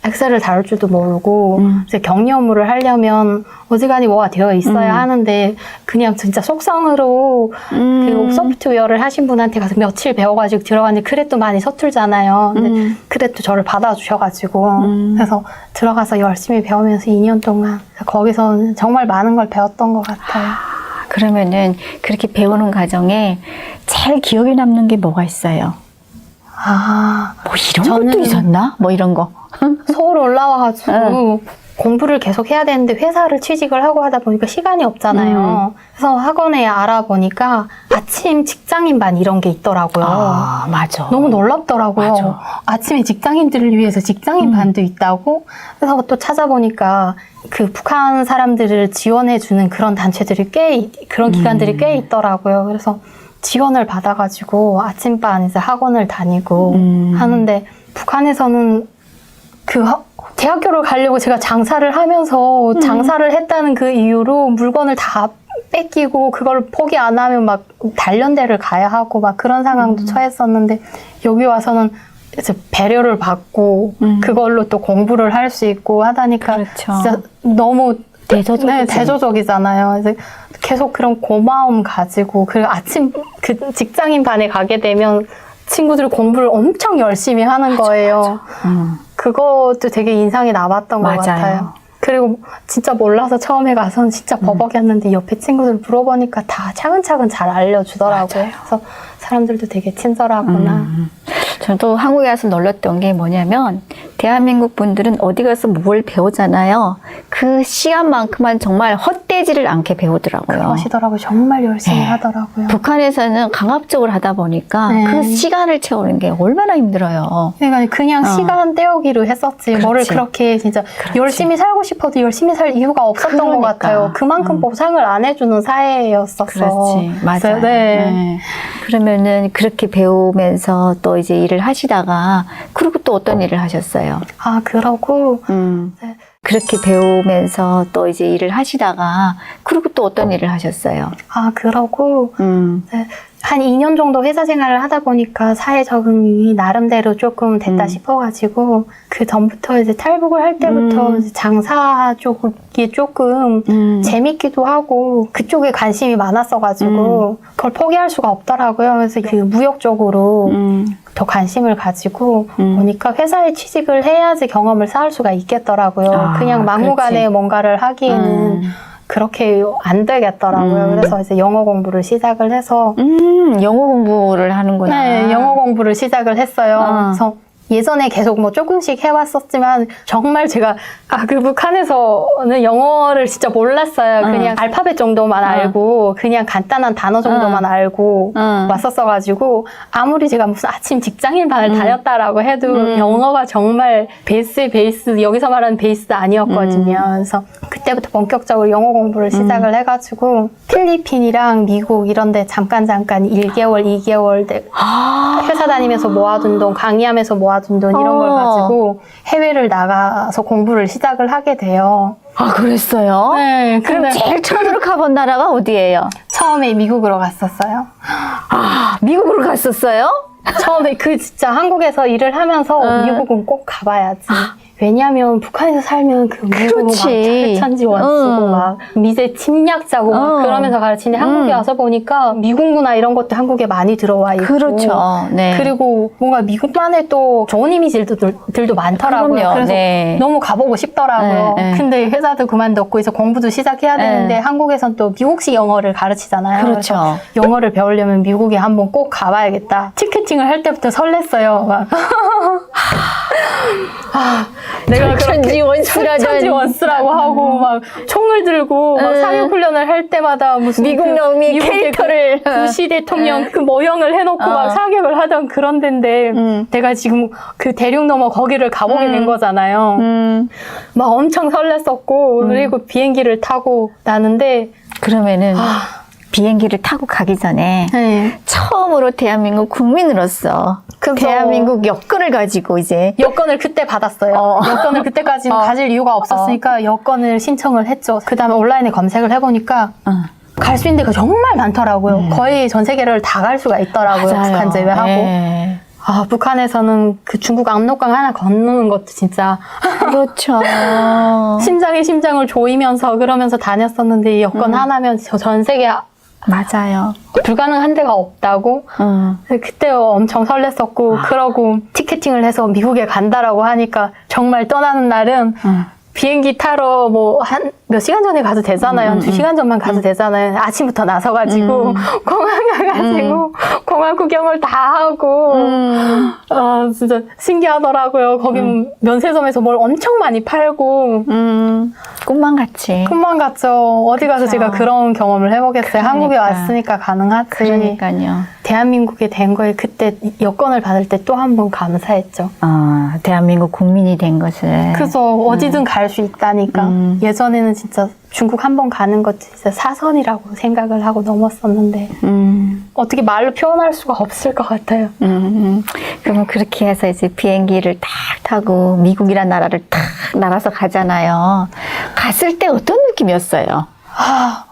엑셀을 다룰 줄도 모르고 이제 격리 업무를 하려면 어지간히 뭐가 되어 있어야 하는데 그냥 진짜 속성으로 그 소프트웨어를 하신 분한테 가서 며칠 배워가지고 들어갔는데 그래도 많이 서툴잖아요. 근데 그래도 저를 받아주셔가지고 그래서 들어가서 열심히 배우면서 2년 동안 거기서 정말 많은 걸 배웠던 것 같아요. 그러면은 그렇게 배우는 과정에 제일 기억에 남는 게 뭐가 있어요? 뭐 이런 것도 있었나? 뭐 이런 거. 서울 올라와가지고 공부를 계속 해야 되는데 회사를 취직을 하고 하다 보니까 시간이 없잖아요. 그래서 학원에 알아보니까 아침 직장인 반 이런 게 있더라고요. 맞아. 너무 놀랍더라고요. 맞아. 아침에 직장인들을 위해서 직장인 반도 있다고. 그래서 또 찾아보니까 그 북한 사람들을 지원해주는 그런 단체들이 그런 기관들이 꽤 있더라고요. 그래서 지원을 받아가지고 아침반 이제 학원을 다니고 하는데 북한에서는 대학교를 가려고 제가 장사를 하면서 장사를 했다는 그 이유로 물건을 다 뺏기고 그걸 포기 안 하면 막 단련대를 가야 하고 막 그런 상황도 처했었는데 여기 와서는 이제 배려를 받고 그걸로 또 공부를 할 수 있고 하다니까 그렇죠. 진짜 너무 대저적이지. 대조적이잖아요. 이제 계속 그런 고마움 가지고 그리고 아침 그 직장인 반에 가게 되면 친구들 공부를 엄청 열심히 하는 거예요. 그것도 되게 인상이 남았던 것 같아요. 그리고 진짜 몰라서 처음에 가서는 진짜 버벅였는데 옆에 친구들 물어보니까 다 차근차근 잘 알려주더라고요. 그래서 사람들도 되게 친절하구나. 저도 한국에 와서 놀랐던 게 뭐냐면 대한민국 분들은 어디 가서 뭘 배우잖아요. 그 시간만큼만 정말 헛되지를 않게 배우더라고요. 그러시더라고요. 정말 열심히 하더라고요. 북한에서는 강압적으로 하다 보니까 그 시간을 채우는 게 얼마나 힘들어요. 그러니까 그냥 시간 때우기로 했었지. 뭐를 그렇게 진짜 열심히 살고 싶어도 열심히 살 이유가 없었던 것 같아요. 그만큼 보상을 안 해주는 사회였었어. 그렇지. 맞아요. 네. 그러면은 그렇게 배우면서 또 이제 일을 하시다가 그리고 또 어떤 일을 하셨어요? 그러고 그렇게 배우면서 또 이제 일을 하시다가 그리고 또 어떤 일을 하셨어요? 그러고 한 2년 정도 회사 생활을 하다 보니까 사회 적응이 나름대로 조금 됐다 싶어가지고 그 전부터 이제 탈북을 할 때부터 이제 장사 쪽이 조금 재밌기도 하고 그쪽에 관심이 많았어가지고 그걸 포기할 수가 없더라고요. 그래서 그 무역 쪽으로 더 관심을 가지고 보니까 회사에 취직을 해야지 경험을 쌓을 수가 있겠더라고요. 그냥 막무가내 그렇지. 뭔가를 하기에는 그렇게 안 되겠더라고요. 그래서 이제 영어 공부를 시작을 해서 영어 공부를 하는구나. 네, 영어 공부를 시작을 했어요. 그래서 예전에 계속 뭐 조금씩 해왔었지만 정말 제가 그 북한에서는 영어를 진짜 몰랐어요. 그냥 알파벳 정도만 알고 그냥 간단한 단어 정도만 알고 왔었어가지고 아무리 제가 무슨 아침 직장인반을 다녔다라고 해도 영어가 정말 베이스 여기서 말하는 베이스도 아니었거든요. 그래서 그때부터 본격적으로 영어 공부를 시작을 해가지고 필리핀이랑 미국 이런 데 잠깐 1개월, 2개월 회사 다니면서 모아둔 돈, 강의하면서 모아둔 돈 이런 걸 가지고 해외를 나가서 공부를 시작을 하게 돼요. 아, 그랬어요? 네, 그럼 근데 제일 처음으로 가본 나라가 어디예요? 처음에 미국으로 갔었어요. 아, 미국으로 갔었어요? 처음에 진짜 한국에서 일을 하면서 미국은 꼭 가봐야지. 왜냐면 북한에서 살면 그 미국은 막 그렇지. 차례찬지원 쓰고 막 미제 침략자고 막 그러면서 가르치는데 한국에 와서 보니까 미국 문화 이런 것도 한국에 많이 들어와 있고 그렇죠. 네. 그리고 뭔가 미국만의 또 좋은 이미지들도 많더라고요. 그럼요. 그래서 네. 너무 가보고 싶더라고요. 네, 네. 근데 회사도 그만뒀고 이제 공부도 시작해야 되는데 한국에선 또 미국식 영어를 가르치잖아요. 그렇죠. 그래서 영어를 배우려면 미국에 한번 꼭 가봐야겠다. 티켓팅을 할 때부터 설렜어요. 막. 내가 천지 원수라던 천지 원수라고 하고 막 총을 들고 막 사격 훈련을 할 때마다 무슨 미국 놈이 미국의 캐릭터를 그 부시 대통령 그 모형을 해놓고 막 사격을 하던 그런 데인데 내가 지금 그 대륙 넘어 거기를 가보게 된 거잖아요. 막 엄청 설렜었고 그리고 비행기를 타고 나는데 그러면은 비행기를 타고 가기 전에 네. 처음으로 대한민국 국민으로서 그죠. 대한민국 여권을 가지고 이제 여권을 그때 받았어요. 여권을 그때까지는 가질 이유가 없었으니까 여권을 신청을 했죠. 그 다음에 온라인에 검색을 해보니까 갈 수 있는 데가 정말 많더라고요. 거의 전 세계를 다 갈 수가 있더라고요. 맞아요. 북한 제외하고. 네. 북한에서는 그 중국 압록강 하나 건너는 것도 진짜 그렇죠. 심장에 심장을 조이면서 그러면서 다녔었는데 이 여권 하나면 전 세계 맞아요. 불가능한 데가 없다고. 그때 엄청 설렜었고 그러고 티켓팅을 해서 미국에 간다라고 하니까 정말 떠나는 날은 비행기 타러 뭐 한 몇 시간 전에 가도 되잖아요. 한 2시간 전만 가도 되잖아요. 아침부터 나서가지고 공항 가가지고 공항 구경을 다 하고 진짜 신기하더라고요. 거기 면세점에서 뭘 엄청 많이 팔고 꿈만 같이. 꿈만 갔죠. 어디 가서 제가 그런 경험을 해보겠어요. 한국에 왔으니까 가능하지. 그러니까요. 대한민국에 된 거에 그때 여권을 받을 때 또 한 번 감사했죠. 대한민국 국민이 된 것을. 그래서 어디든 갈 수 있다니까. 예전에는 진짜 중국 한 번 가는 것도 진짜 사선이라고 생각을 하고 넘었었는데 어떻게 말로 표현할 수가 없을 것 같아요. 그러면 그렇게 해서 이제 비행기를 탁 타고 미국이란 나라를 탁 날아서 가잖아요. 갔을 때 어떤 느낌이었어요?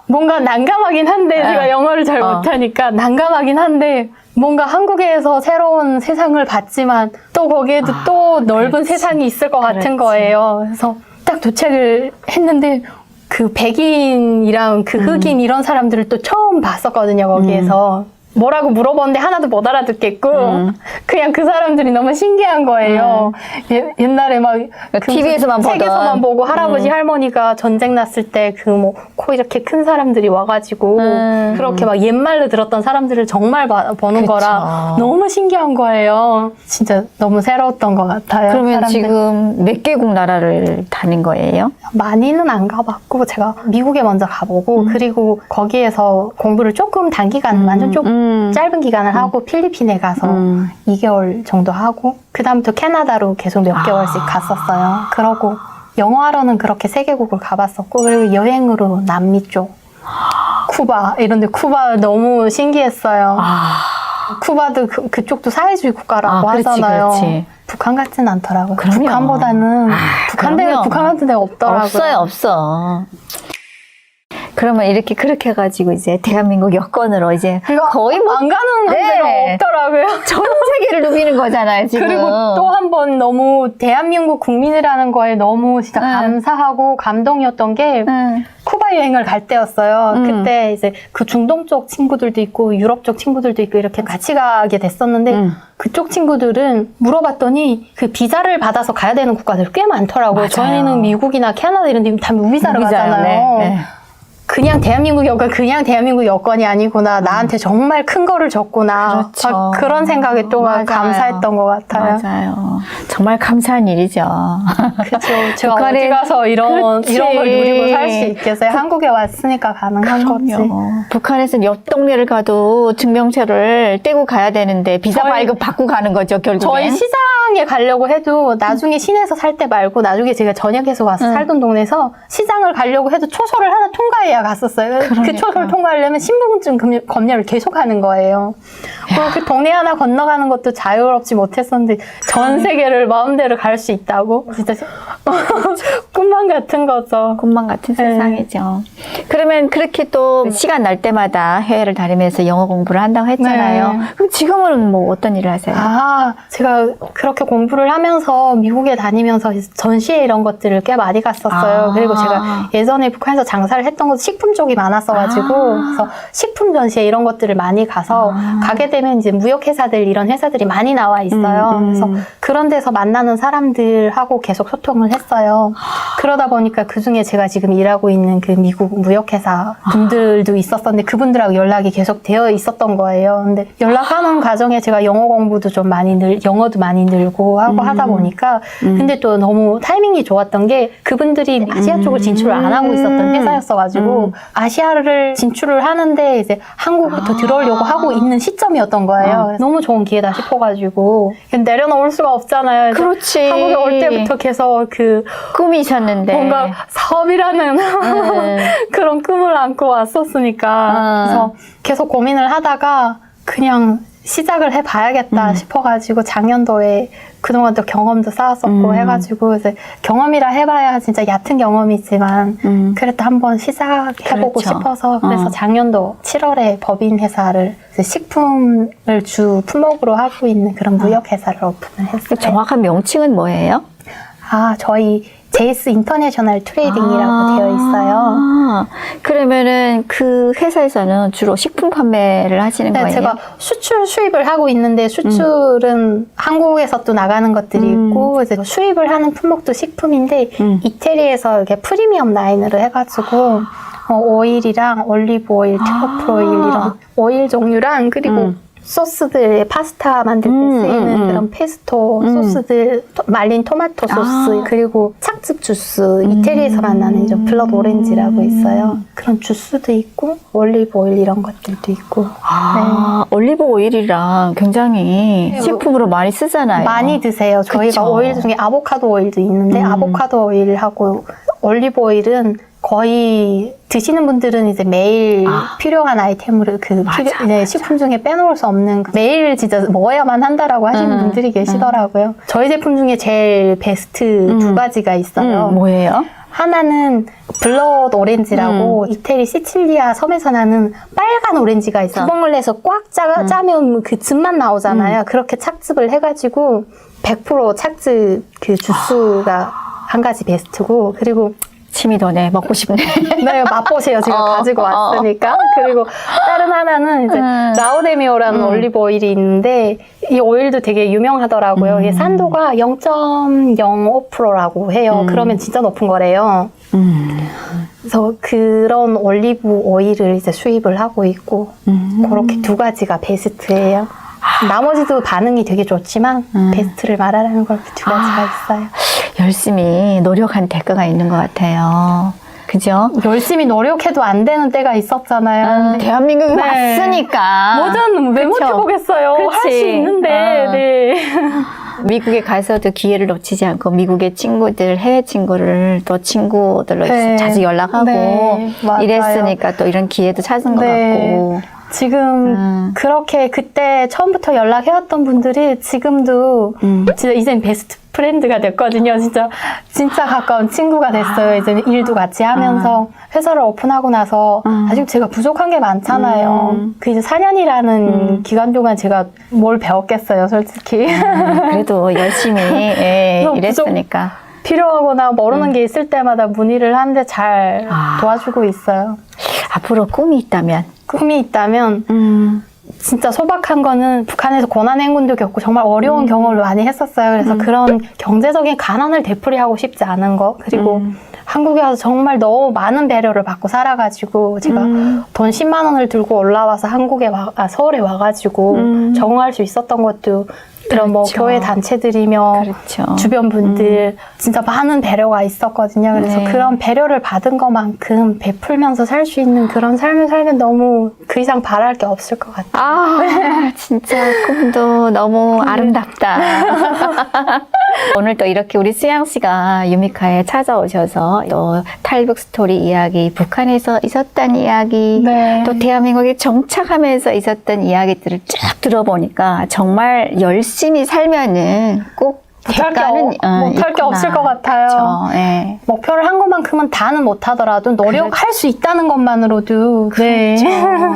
뭔가 난감하긴 한데 제가 영어를 잘 못하니까 난감하긴 한데 뭔가 한국에서 새로운 세상을 봤지만 또 거기에도 또 넓은 세상이 있을 것 같은 거예요. 그래서 딱 도착을 했는데 그 백인이랑 그 흑인 이런 사람들을 또 처음 봤었거든요, 거기에서. 뭐라고 물어봤는데 하나도 못 알아듣겠고 그냥 그 사람들이 너무 신기한 거예요. 옛날에 막 TV에서만 보던. 책에서만 보고 할아버지 할머니가 전쟁 났을 때 그 뭐 코 이렇게 큰 사람들이 와가지고 그렇게 막 옛말로 들었던 사람들을 정말 보는 거라 너무 신기한 거예요. 진짜 너무 새로웠던 것 같아요. 그러면 사람들. 지금 몇 개국 나라를 다닌 거예요? 많이는 안 가봤고 제가 미국에 먼저 가보고 그리고 거기에서 공부를 조금 단기간 완전 좀 짧은 기간을 하고 필리핀에 가서 2개월 정도 하고 그 다음부터 캐나다로 계속 몇 개월씩 갔었어요. 그러고 영어하러는 그렇게 3개국을 가봤었고 그리고 여행으로 남미 쪽 쿠바 이런데 쿠바 너무 신기했어요. 쿠바도 그쪽도 사회주의 국가라고 하잖아요. 그렇지. 북한 같진 않더라고요. 그럼요. 북한보다는 북한 같은 데가 없더라고요. 없어. 그러면 이렇게 그렇게 해가지고 이제 대한민국 여권으로 이제 거의 뭐 안 가는 데가 없더라고요. 전 세계를 누비는 거잖아요, 지금. 그리고 또 한 번 너무 대한민국 국민이라는 거에 너무 진짜 감사하고 감동이었던 게 쿠바 여행을 갈 때였어요. 그때 이제 그 중동 쪽 친구들도 있고 유럽 쪽 친구들도 있고 이렇게 같이 가게 됐었는데 그쪽 친구들은 물어봤더니 그 비자를 받아서 가야 되는 국가들이 꽤 많더라고요. 맞아요. 저희는 미국이나 캐나다 이런 데 다 무비자로 가잖아요. 네. 그냥 대한민국 여권, 그냥 대한민국 여권이 아니구나. 나한테 정말 큰 거를 줬구나. 그렇죠. 막 그런 생각에 또 맞아요. 감사했던 것 같아요. 맞아요. 정말 감사한 일이죠. 그렇죠. 제가 북한에- 어디 가서 이런 걸 그렇지. 누리고 살 수 있겠어요. 한국에 왔으니까 가능한 거지. 북한에서는 옆 동네를 가도 증명서를 떼고 가야 되는데 비자 저희- 발급 받고 가는 거죠, 결국엔. 저희 시장에 가려고 해도 나중에 시내에서 살 때 말고 나중에 제가 전역에서 와서 살던 동네에서 시장을 가려고 해도 초소를 하나 통과해야 갔었어요. 그 그러니까. 초소를 통과하려면 신분증 검열을 계속 하는 거예요. 그리고 그 동네 하나 건너가는 것도 자유롭지 못했었는데 전 세계를 마음대로 갈 수 있다고? 진짜 꿈만 같은 거죠. 꿈만 같은 세상이죠. 그러면 그렇게 또 시간 날 때마다 해외를 다니면서 영어 공부를 한다고 했잖아요. 네. 그럼 지금은 뭐 어떤 일을 하세요? 아, 제가 그렇게 공부를 하면서 미국에 다니면서 전시회 이런 것들을 꽤 많이 갔었어요. 아. 그리고 제가 예전에 북한에서 장사를 했던 것도 식품 쪽이 많았어가지고, 그래서 식품 전시회 이런 것들을 많이 가서 가게 되면 이제 무역회사들 이런 회사들이 많이 나와 있어요. 그래서 그런 데서 만나는 사람들하고 계속 소통을 했어요. 그러다 보니까 그 중에 제가 지금 일하고 있는 그 미국 무역회사 분들도 있었었는데 그분들하고 연락이 계속 되어 있었던 거예요. 근데 연락하는 과정에 제가 영어 공부도 좀 많이 영어도 많이 늘고 하고 하다 보니까 근데 또 너무 타이밍이 좋았던 게 그분들이 아시아 쪽을 진출을 안 하고 있었던 회사였어가지고 아시아를 진출을 하는데 이제 한국부터 들어오려고 하고 있는 시점이었던 거예요. 너무 좋은 기회다 싶어가지고 내려놓을 수가 없잖아요. 그렇지. 한국에 올 때부터 계속 그 꿈이셨는데. 뭔가 사업이라는 그런 꿈을 안고 왔었으니까 그래서 계속 고민을 하다가 그냥 시작을 해봐야겠다 싶어가지고 작년도에 그동안 또 경험도 쌓았었고 해가지고 이제 경험이라 해봐야 진짜 얕은 경험이지만 그래도 한번 시작해보고 그렇죠. 싶어서 그래서 작년도 7월에 법인 회사를 이제 식품을 주 품목으로 하고 있는 그런 무역 회사를 오픈을 했어요. 정확한 명칭은 뭐예요? 아, 저희 JS 인터내셔널 트레이딩이라고 되어 있어요. 그러면은 그 회사에서는 주로 식품 판매를 하시는 네, 거예요? 제가 수출 수입을 하고 있는데 수출은 한국에서 또 나가는 것들이 있고 이제 수입을 하는 품목도 식품인데 이태리에서 이렇게 프리미엄 라인으로 해가지고 오일이랑 올리브 오일, 트러플 오일 이런 오일 종류랑 그리고 소스들, 파스타 만들 때 쓰이는 그런 페스토 소스들, 말린 토마토 소스, 그리고 착즙 주스, 이태리에서 만나는 이제 블러드 오렌지라고 있어요. 그런 주스도 있고, 올리브 오일 이런 것들도 있고. 올리브 오일이랑 굉장히 식품으로 많이 쓰잖아요. 많이 드세요. 저희가 그쵸. 오일 중에 아보카도 오일도 있는데, 아보카도 오일하고 올리브 오일은 거의 드시는 분들은 이제 매일 필요한 아이템으로 식품 중에 빼놓을 수 없는 매일 진짜 먹어야만 한다라고 하시는 분들이 계시더라고요. 저희 제품 중에 제일 베스트 두 가지가 있어요. 뭐예요? 하나는 블러드 오렌지라고 이태리 시칠리아 섬에서 나는 빨간 오렌지가 있어요. 구멍을 내서 꽉 짜면 그 즙만 나오잖아요. 그렇게 착즙을 해가지고 100% 착즙 그 주스가 한 가지 베스트고 그리고 침이 도네. 먹고 싶네. 네, 맛보세요. 제가 가지고 왔으니까. 그리고 다른 하나는 이제 라우데미오라는 올리브 오일이 있는데 이 오일도 되게 유명하더라고요. 이게 산도가 0.05%라고 해요. 그러면 진짜 높은 거래요. 그래서 그런 올리브 오일을 이제 수입을 하고 있고 그렇게 두 가지가 베스트예요. 나머지도 반응이 되게 좋지만 베스트를 말하라는 걸 두 가지가 있어요. 열심히 노력한 대가가 있는 것 같아요. 그죠? 열심히 노력해도 안 되는 때가 있었잖아요. 대한민국에 네. 왔으니까. 뭐든 왜 그쵸? 못해보겠어요. 할 수 그치. 있는데. 네. 미국에 가서도 기회를 놓치지 않고 미국의 친구들, 해외 친구를 또 친구들로 네. 자주 연락하고 네, 맞아요. 이랬으니까 또 이런 기회도 찾은 것 같고. 지금 그렇게 그때 처음부터 연락해왔던 분들이 지금도 진짜 이젠 베스트 프렌드가 됐거든요. 진짜 가까운 친구가 됐어요. 이제 일도 같이 하면서 회사를 오픈하고 나서 아직 제가 부족한 게 많잖아요. 그 이제 4년이라는 기간 동안 제가 뭘 배웠겠어요, 솔직히. 그래도 열심히 예, 그래서 일했으니까. 필요하거나 모르는 게 있을 때마다 문의를 하는데 잘 도와주고 있어요. 앞으로 꿈이 있다면? 꿈이 있다면 진짜 소박한 거는 북한에서 고난행군도 겪고 정말 어려운 경험을 많이 했었어요. 그래서 그런 경제적인 가난을 되풀이하고 싶지 않은 거. 그리고 한국에 와서 정말 너무 많은 배려를 받고 살아가지고 제가 돈 10만 원을 들고 올라와서 서울에 와가지고 적응할 수 있었던 것도 그런 뭐 그렇죠. 교회 단체들이며 그렇죠. 주변 분들 진짜 많은 배려가 있었거든요. 그래서 네. 그런 배려를 받은 것만큼 베풀면서 살 수 있는 그런 삶을 살면 너무 그 이상 바랄 게 없을 것 같아요. 아, 진짜 꿈도 너무 아름답다. 오늘 또 이렇게 우리 수양 씨가 유미카에 찾아오셔서 또 탈북 스토리 이야기, 북한에서 있었던 이야기, 네. 또 대한민국에 정착하면서 있었던 이야기들을 쭉 들어보니까 정말 열심히 살면은 꼭 못할 게 있구나. 없을 것 같아요. 그렇죠. 예. 목표를 한 것만큼은 다는 못하더라도 노력할 수 있다는 것만으로도 네.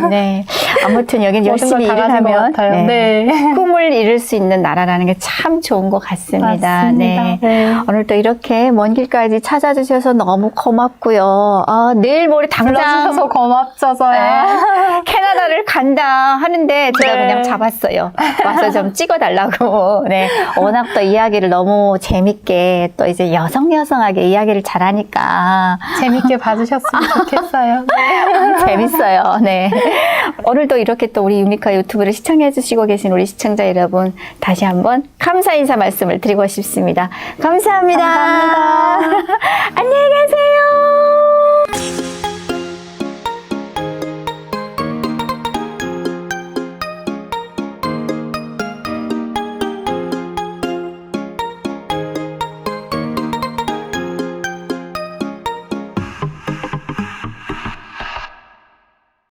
네. 아무튼 여긴 모든 열심히 걸다 일을 가진 것 하면 같아요. 네. 네. 꿈을 이룰 수 있는 나라라는 게 참 좋은 것 같습니다. 맞습니다. 네. 네. 오늘 또 이렇게 먼 길까지 찾아주셔서 너무 고맙고요. 아, 내일 모레 당장 불러주셔서 고맙죠, 저야. 네. 캐나다를 간다 하는데 제가 네. 그냥 잡았어요. 와서 좀 찍어달라고. 네. 워낙 또 이야기를 너무 재밌게 또 이제 여성하게 이야기를 잘하니까 재밌게 봐주셨으면 좋겠어요. 네. 재밌어요. 네. 오늘도 이렇게 또 우리 유미카 유튜브를 시청해주시고 계신 우리 시청자 여러분 다시 한번 감사 인사 말씀을 드리고 싶습니다. 감사합니다. 감사합니다.